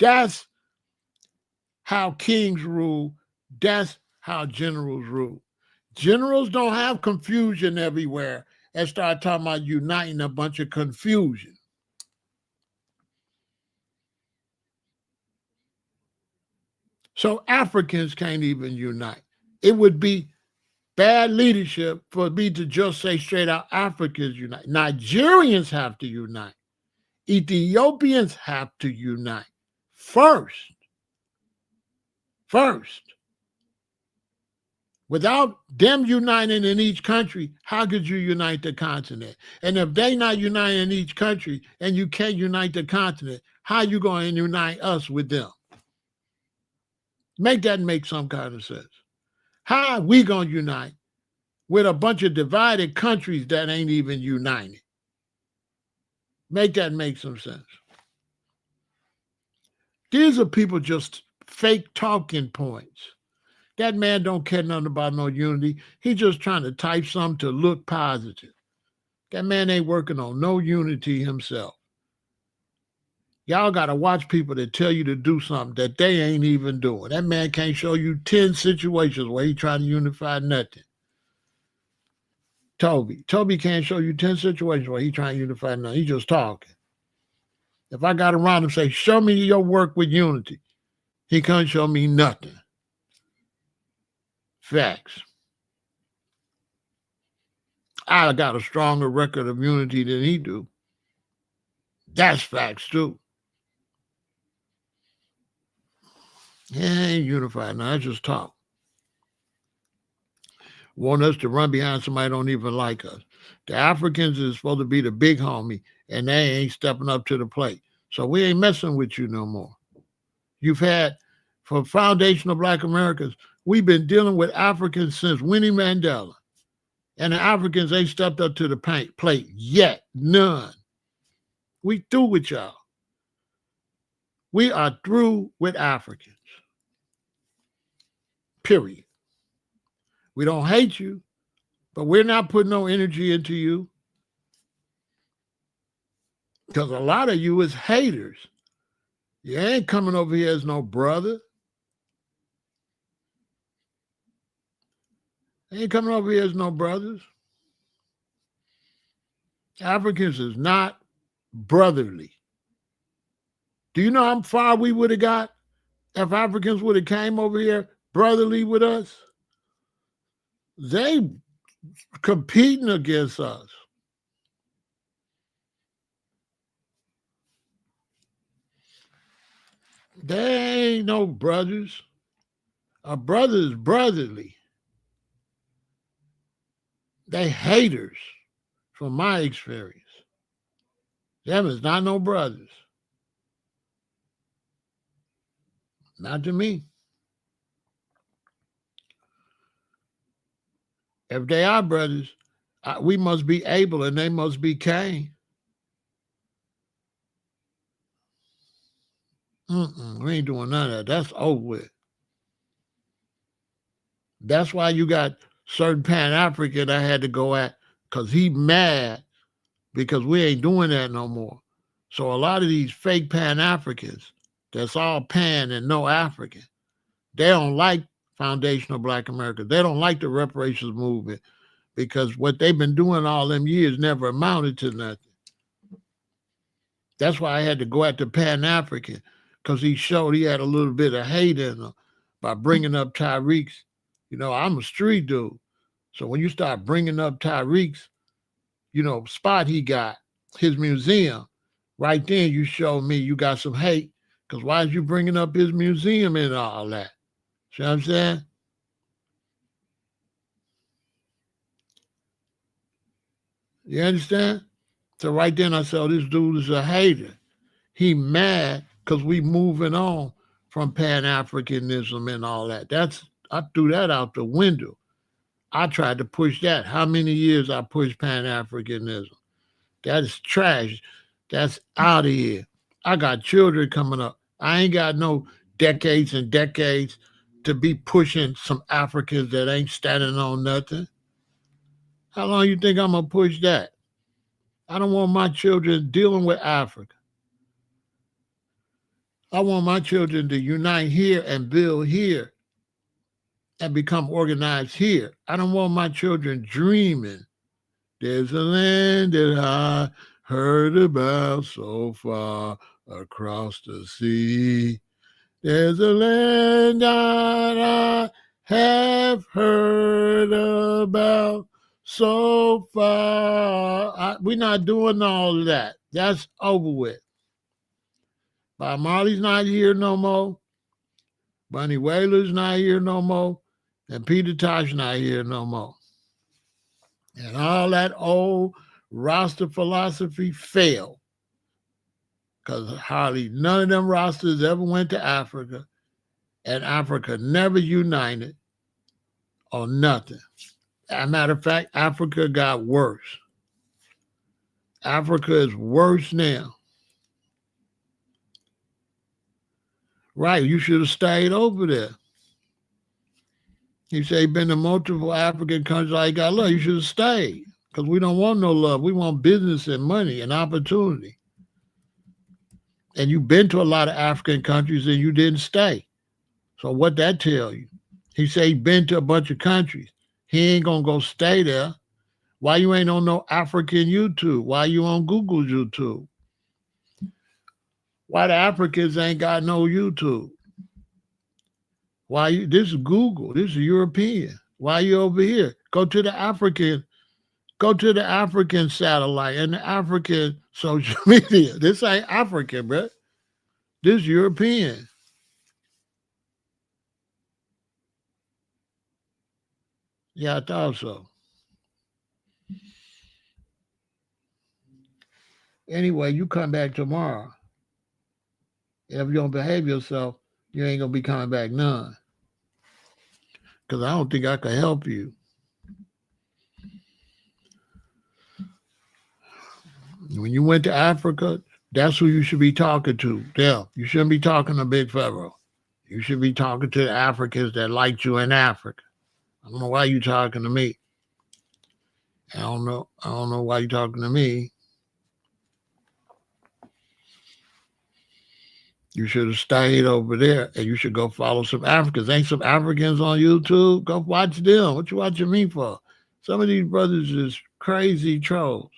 That's how kings rule. That's how generals rule. Generals don't have confusion everywhere and start talking about uniting a bunch of confusion. So Africans can't even unite. It would be bad leadership for me to just say straight out, Africans unite. Nigerians have to unite. Ethiopians have to unite first. Without them uniting in each country, how could you unite the continent? And if they not uniting in each country and you can't unite the continent, how you going to unite us with them? Make that make some kind of sense. How are we going to unite with a bunch of divided countries that ain't even united? Make that make some sense. These are people just fake talking points. That man don't care nothing about no unity. He just trying to type something to look positive. That man ain't working on no unity himself. Y'all got to watch people that tell you to do something that they ain't even doing. That man can't show you 10 situations where he trying to unify nothing. Toby can't show you 10 situations where he trying to unify nothing. He just talking. If I got around him say, show me your work with unity, he can't show me nothing. Facts. I got a stronger record of unity than he do. That's facts too. Yeah, ain't unified now. I just talk. Want us to run behind somebody don't even like us. The Africans is supposed to be the big homie, and they ain't stepping up to the plate. So we ain't messing with you no more. You've had, for foundational Black Americans, we've been dealing with Africans since Winnie Mandela. And the Africans ain't stepped up to the plate yet. None. We through with y'all. We are through with Africans. Period. We don't hate you, but we're not putting no energy into you because a lot of you is haters. You ain't coming over here as no brother. Ain't coming over here as no brothers. Africans is not brotherly. Do you know how far we would have got if Africans would have came over here brotherly with us? They competing against us. They ain't no brothers. A brother is brotherly. They haters, from my experience. Them is not no brothers. Not to me. If they are brothers, we must be Abel and they must be Cain. We ain't doing none of that. That's over with. That's why you got certain Pan-African I had to go at because he mad because we ain't doing that no more. So a lot of these fake Pan-Africans, that's all Pan and no African, they don't like foundational Black America. They don't like the reparations movement because what they've been doing all them years never amounted to nothing. That's why I had to go at the Pan-African because he showed he had a little bit of hate in him by bringing up Tyreek's. You know, I'm a street dude. So when you start bringing up Tyreek's, spot he got, his museum, right then you show me you got some hate because why is you bringing up his museum and all that? See what I'm saying? You understand? So right then I said, oh, this dude is a hater. He mad because we moving on from Pan-Africanism and all that. I threw that out the window. I tried to push that. How many years I pushed Pan-Africanism? That is trash. That's out of here. I got children coming up. I ain't got no decades and decades to be pushing some Africans that ain't standing on nothing. How long you think I'm going to push that? I don't want my children dealing with Africa. I want my children to unite here and build here and become organized here. I don't want my children dreaming. There's a land that I heard about so far across the sea. There's a land that I have heard about so far. We're not doing all of that. That's over with. Bob Marley's not here no more. Bunny Wailer's not here no more. And Peter Tosh not here no more. And all that old Rasta philosophy failed. Because hardly none of them Rastas ever went to Africa. And Africa never united on nothing. As a matter of fact, Africa got worse. Africa is worse now. Right, you should have stayed over there. He said he been to multiple African countries like got love. You should have stayed because we don't want no love. We want business and money and opportunity. And you've been to a lot of African countries and you didn't stay. So what that tell you? He said he been to a bunch of countries. He ain't gonna go stay there. Why you ain't on no African YouTube? Why you on Google's YouTube? Why the Africans ain't got no YouTube? Why you? This is Google. This is European. Why you over here? Go to the African satellite and the African social media. This ain't African, bro. This is European. Yeah, I thought so. Anyway, you come back tomorrow. If you don't behave yourself, you ain't gonna be coming back none. Because I don't think I can help you. When you went to Africa, that's who you should be talking to. Them. You shouldn't be talking to Big Pharaoh. You should be talking to the Africans that liked you in Africa. I don't know why you talking to me. I don't know. I don't know why you talking to me. You should have stayed over there, and you should go follow some Africans. Ain't some Africans on YouTube? Go watch them. What you watching me for? Some of these brothers is crazy trolls.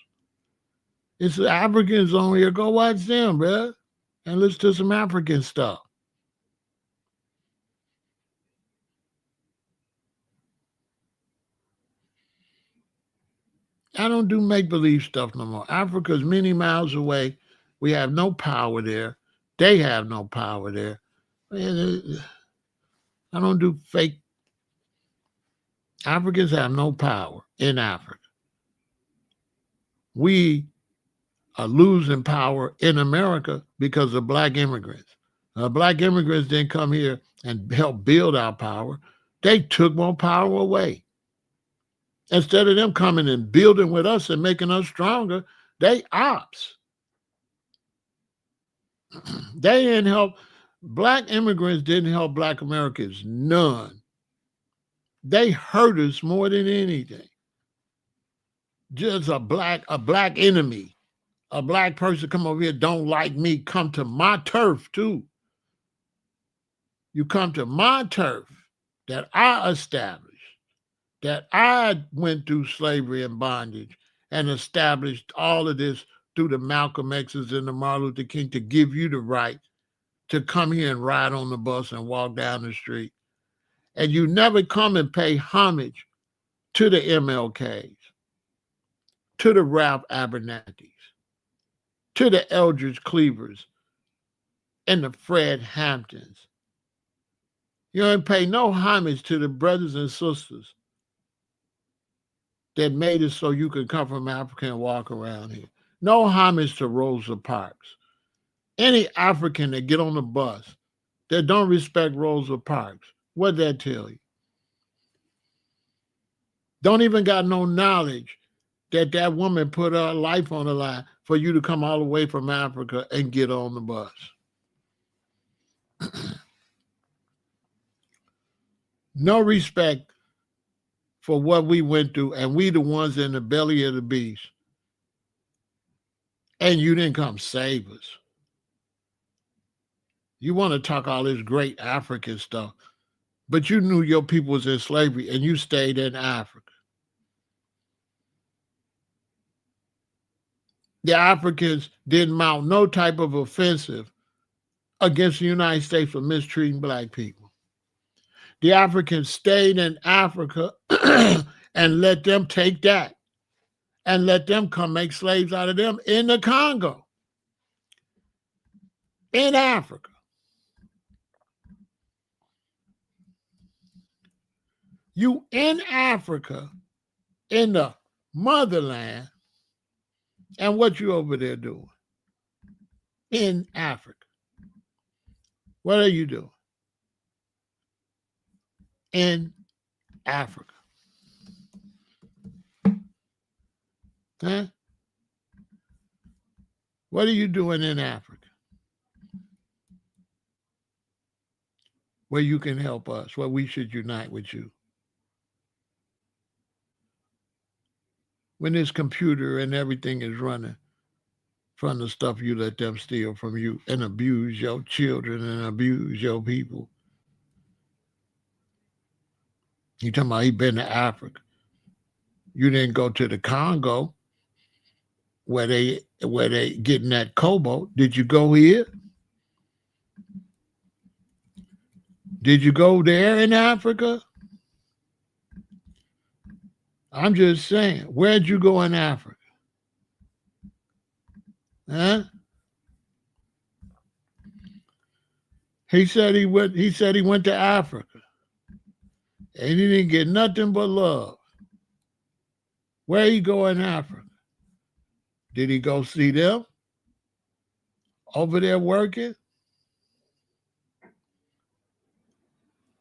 It's the Africans on here. Go watch them, bruh, and listen to some African stuff. I don't do make-believe stuff no more. Africa's many miles away. We have no power there. They have no power there. I don't do fake. Africans have no power in Africa. We are losing power in America because of black immigrants. Black immigrants didn't come here and help build our power. They took more power away. Instead of them coming and building with us and making us stronger, they ops. They didn't help. Black immigrants didn't help black Americans. None. They hurt us more than anything. Just a black enemy. A black person come over here, don't like me, come to my turf too. You come to my turf that I established, that I went through slavery and bondage and established all of this through the Malcolm X's and the Martin Luther King to give you the right to come here and ride on the bus and walk down the street. And you never come and pay homage to the MLKs, to the Ralph Abernathy's, to the Eldridge Cleavers, and the Fred Hamptons. You don't pay no homage to the brothers and sisters that made it so you could come from Africa and walk around here. No homage to Rosa Parks. Any African that get on the bus that don't respect Rosa Parks, what'd that tell you? Don't even got no knowledge that that woman put her life on the line for you to come all the way from Africa and get on the bus. No respect for what we went through, and we the ones in the belly of the beast. And you didn't come save us. You want to talk all this great African stuff, but you knew your people was in slavery and you stayed in Africa. The Africans didn't mount no type of offensive against the United States for mistreating black people. The Africans stayed in Africa and let them take that and let them come make slaves out of them in the Congo, in Africa. You in Africa, in the motherland, and what you over there doing? In Africa. What are you doing? In Africa. Huh? What are you doing in Africa? Where you can help us, where we should unite with you. When this computer and everything is running from the stuff you let them steal from you and abuse your children and abuse your people. You talking about he been to Africa. You didn't go to the Congo where they getting that cobalt. Did you go here? Did you go there in Africa? I'm just saying, where'd you go in Africa? Huh? He said he went to Africa. And he didn't get nothing but love. Where he go in Africa? Did he go see them over there working?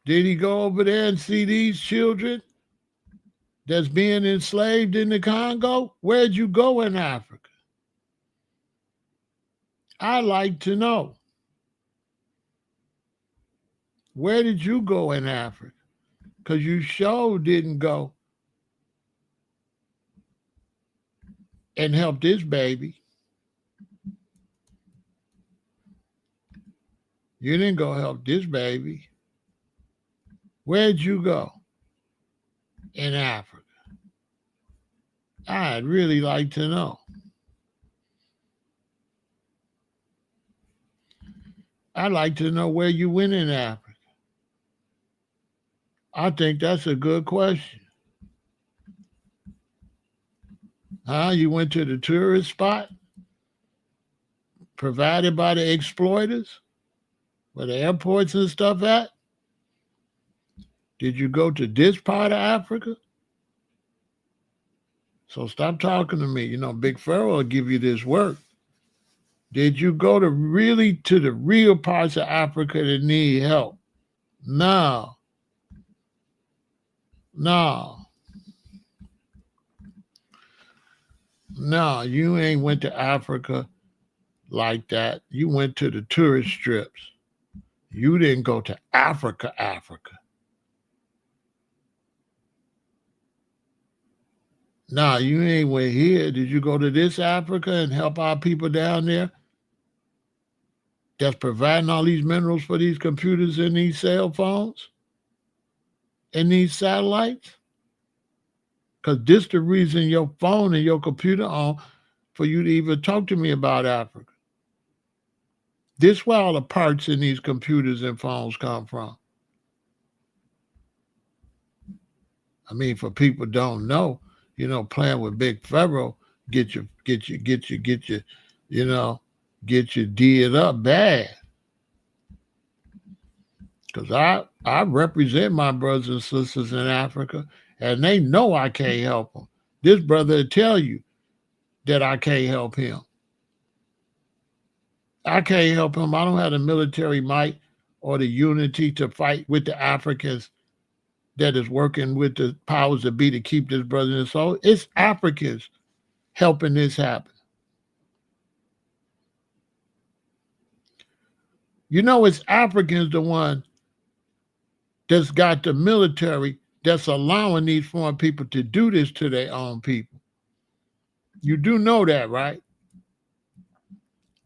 Did he go over there and see these children that's being enslaved in the Congo? Where'd you go in Africa? I like to know, where did you go in Africa? Because you sure didn't go and help this baby. You didn't go help this baby. Where'd you go in Africa? I'd really like to know. I'd like to know where you went in Africa. I think that's a good question. Huh? You went to the tourist spot provided by the exploiters where the airports and stuff at? Did you go to this part of Africa? So stop talking to me. You know, Big Pharaoh will give you this work. Did you go to the real parts of Africa that need help? No, no, no. You ain't went to Africa like that. You went to the tourist strips. You didn't go to Africa, Africa. Nah, you ain't went here. Did you go to this Africa and help our people down there that's providing all these minerals for these computers and these cell phones and these satellites? Because this the reason your phone and your computer on for you to even talk to me about Africa. This where all the parts in these computers and phones come from. I mean, for people don't know, you know, playing with Big Pharaoh, you know, get you did up bad. Because I represent my brothers and sisters in Africa, and they know I can't help them. This brother will tell you that I can't help him. I can't help him. I don't have the military might or the unity to fight with the Africans that is working with the powers that be to keep this brother in his soul. It's Africans helping this happen. You know, it's Africans the one that's got the military that's allowing these foreign people to do this to their own people. You do know that, right?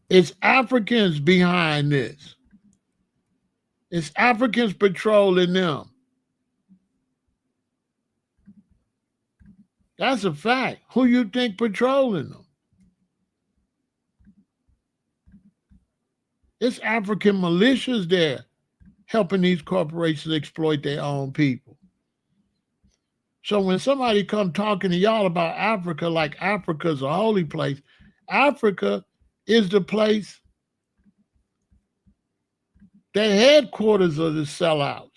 It's Africans behind this. It's Africans patrolling them. That's a fact. Who you think patrolling them? It's African militias there helping these corporations exploit their own people. So when somebody come talking to y'all about Africa like Africa's a holy place, Africa is the place, the headquarters of the sellouts.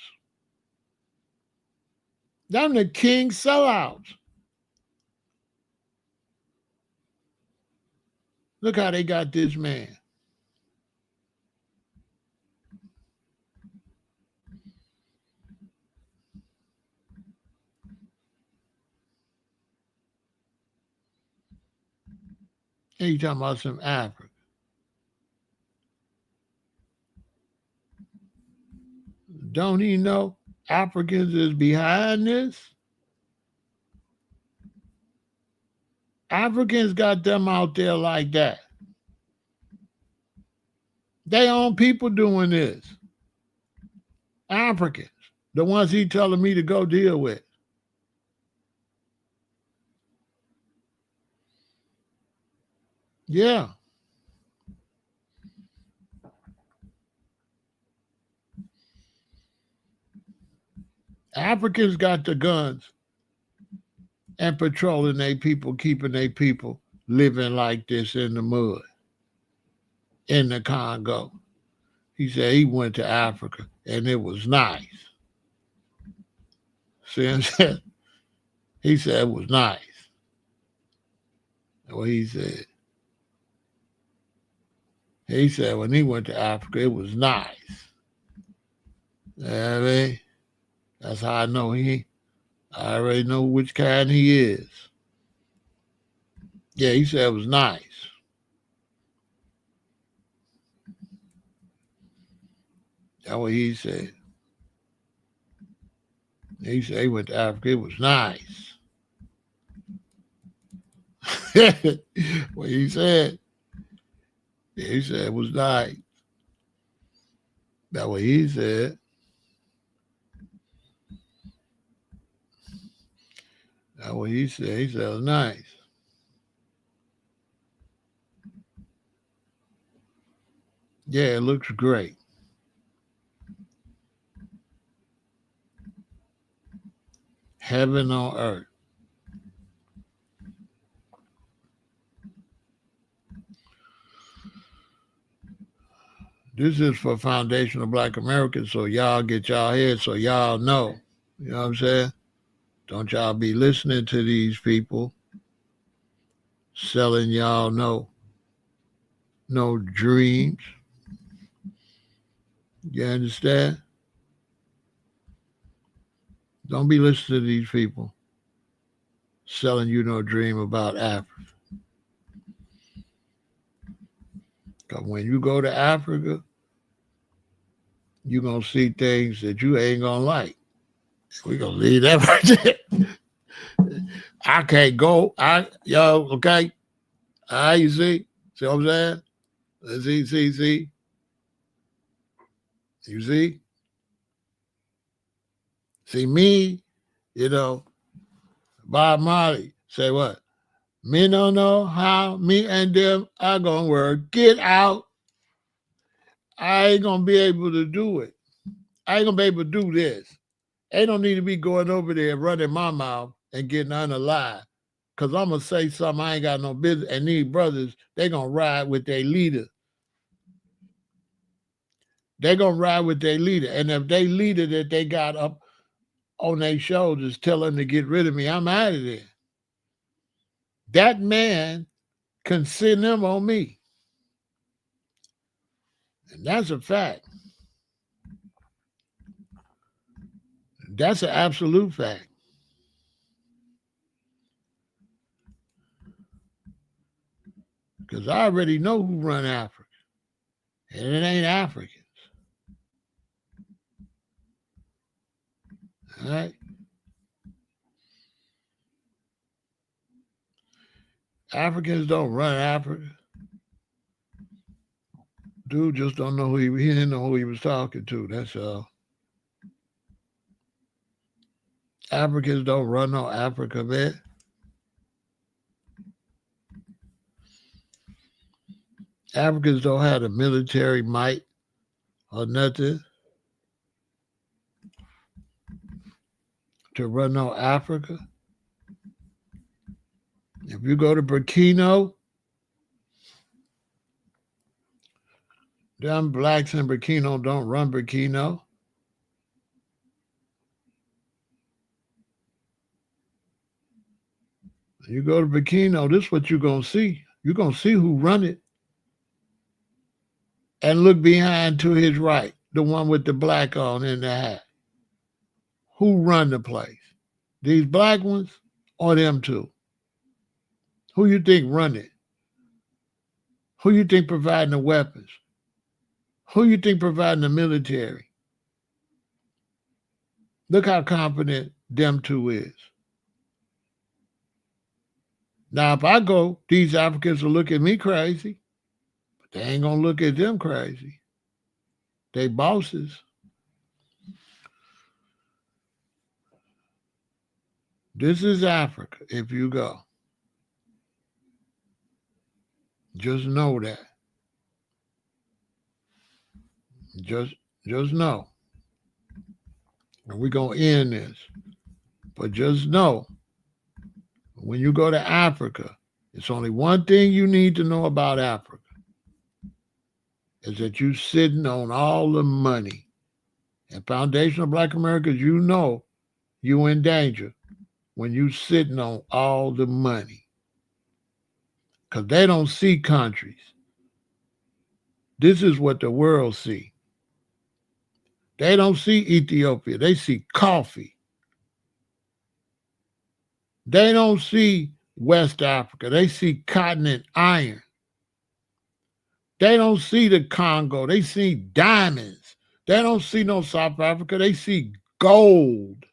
Them the king sellouts. Look how they got this man. And you talking about some Africa. Don't he know Africans is behind this? Africans got them out there like that. They own people doing this. Africans, the ones he telling me to go deal with. Yeah. Africans got the guns and patrolling their people, keeping their people living like this in the mud in the Congo. He said he went to Africa and it was nice. See what I'm saying? He said it was nice. What he said. He said when he went to Africa, it was nice. You know what I mean? That's how I know I already know which kind he is. Yeah, he said it was nice. That's what he said. He said he went to Africa. It was nice. What he said it was nice. That's what he said. That's what he said. He said it was nice. Yeah, it looks great. Heaven on earth. This is for foundational Black Americans, so y'all get y'all head so y'all know. You know what I'm saying? Don't y'all be listening to these people selling y'all no dreams. You understand? Don't be listening to these people selling you no dream about Africa. Because when you go to Africa, you're going to see things that you ain't going to like. We're going to leave that right there. I can't go. Okay? You see? See what I'm saying? See? You see? See me, Bob Marley say what? Me don't know how me and them are going to work. Get out. I ain't going to be able to do it. I ain't going to be able to do this. They don't need to be going over there running my mouth and getting unalive. Because I'm going to say something I ain't got no business. And these brothers, they going to ride with their leader. They going to ride with their leader. And if they leader that they got up on their shoulders tell them to get rid of me, I'm out of there. That man can send them on me. And that's a fact. That's an absolute fact. Because I already know who run Africa. And it ain't Africans. All right? Africans don't run Africa. Dude just don't know he didn't know who he was talking to. That's all. Africans don't run no Africa, man. Africans don't have the military might or nothing to run no Africa. If you go to Burkina, them blacks in Burkina don't run Burkina. You go to Burkina, this is what you're going to see. You're going to see who run it. And look behind to his right, the one with the black on in the hat. Who run the place? These black ones or them two? Who you think run it? Who you think providing the weapons? Who you think providing the military? Look how confident them two is. Now, if I go, these Africans will look at me crazy, but they ain't going to look at them crazy. They bosses. This is Africa if you go. Just know that. Just know. And we're going to end this. But just know, when you go to Africa, it's only one thing you need to know about Africa. Is that you sitting on all the money. And Foundational Black Americans, you know you in danger when you sitting on all the money. Because they don't see countries. This is what the world see. They don't see Ethiopia. They see coffee. They don't see West Africa. They see cotton and iron. They don't see the Congo. They see diamonds. They don't see no South Africa. They see gold.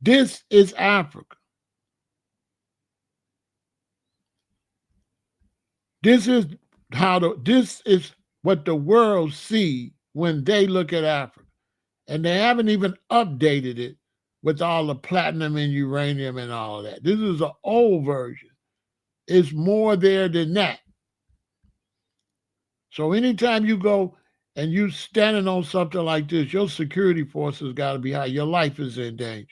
This is Africa. This is this is what the world see when they look at Africa. And they haven't even updated it with all the platinum and uranium and all of that. This is an old version. It's more there than that. So anytime you go and you standing on something like this, your security forces got to be high. Your life is in danger.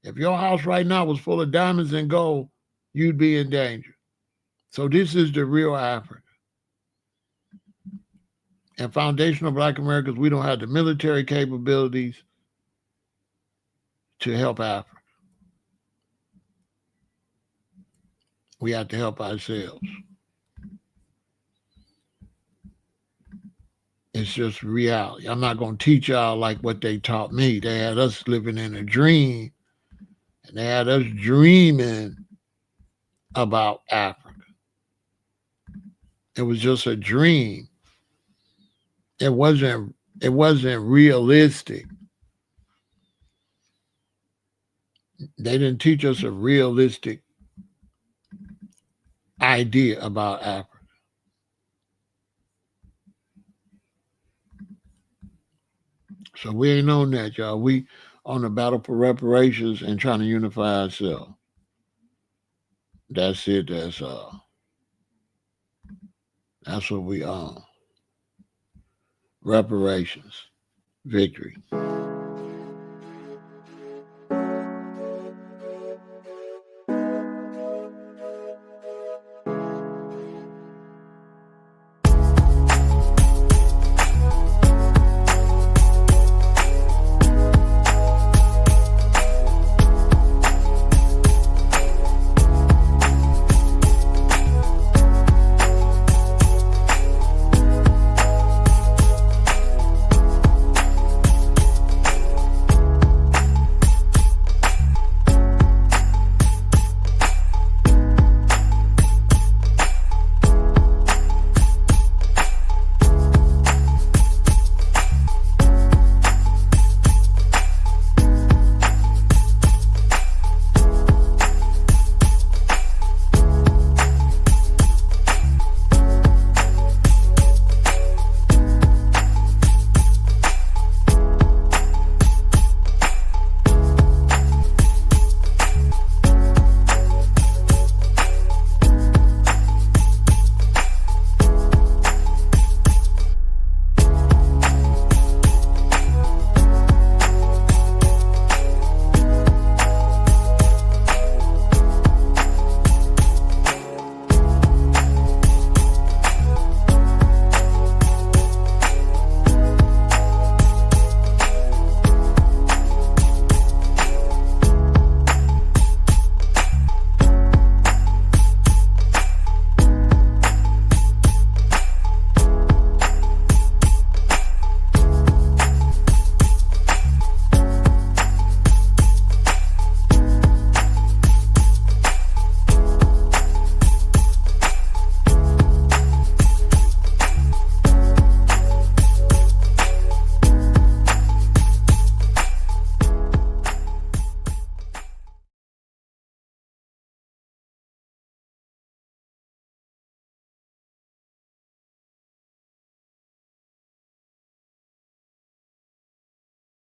If your house right now was full of diamonds and gold, you'd be in danger. So this is the real Africa. And foundational Black Americans, we don't have the military capabilities to help Africa. We have to help ourselves. It's just reality. I'm not going to teach y'all like what they taught me. They had us living in a dream, and they had us dreaming about Africa. It was just a dream. It wasn't realistic. They didn't teach us a realistic idea about Africa. So we ain't on that, y'all. We on the battle for reparations and trying to unify ourselves. That's it. That's what we on. Reparations. Victory.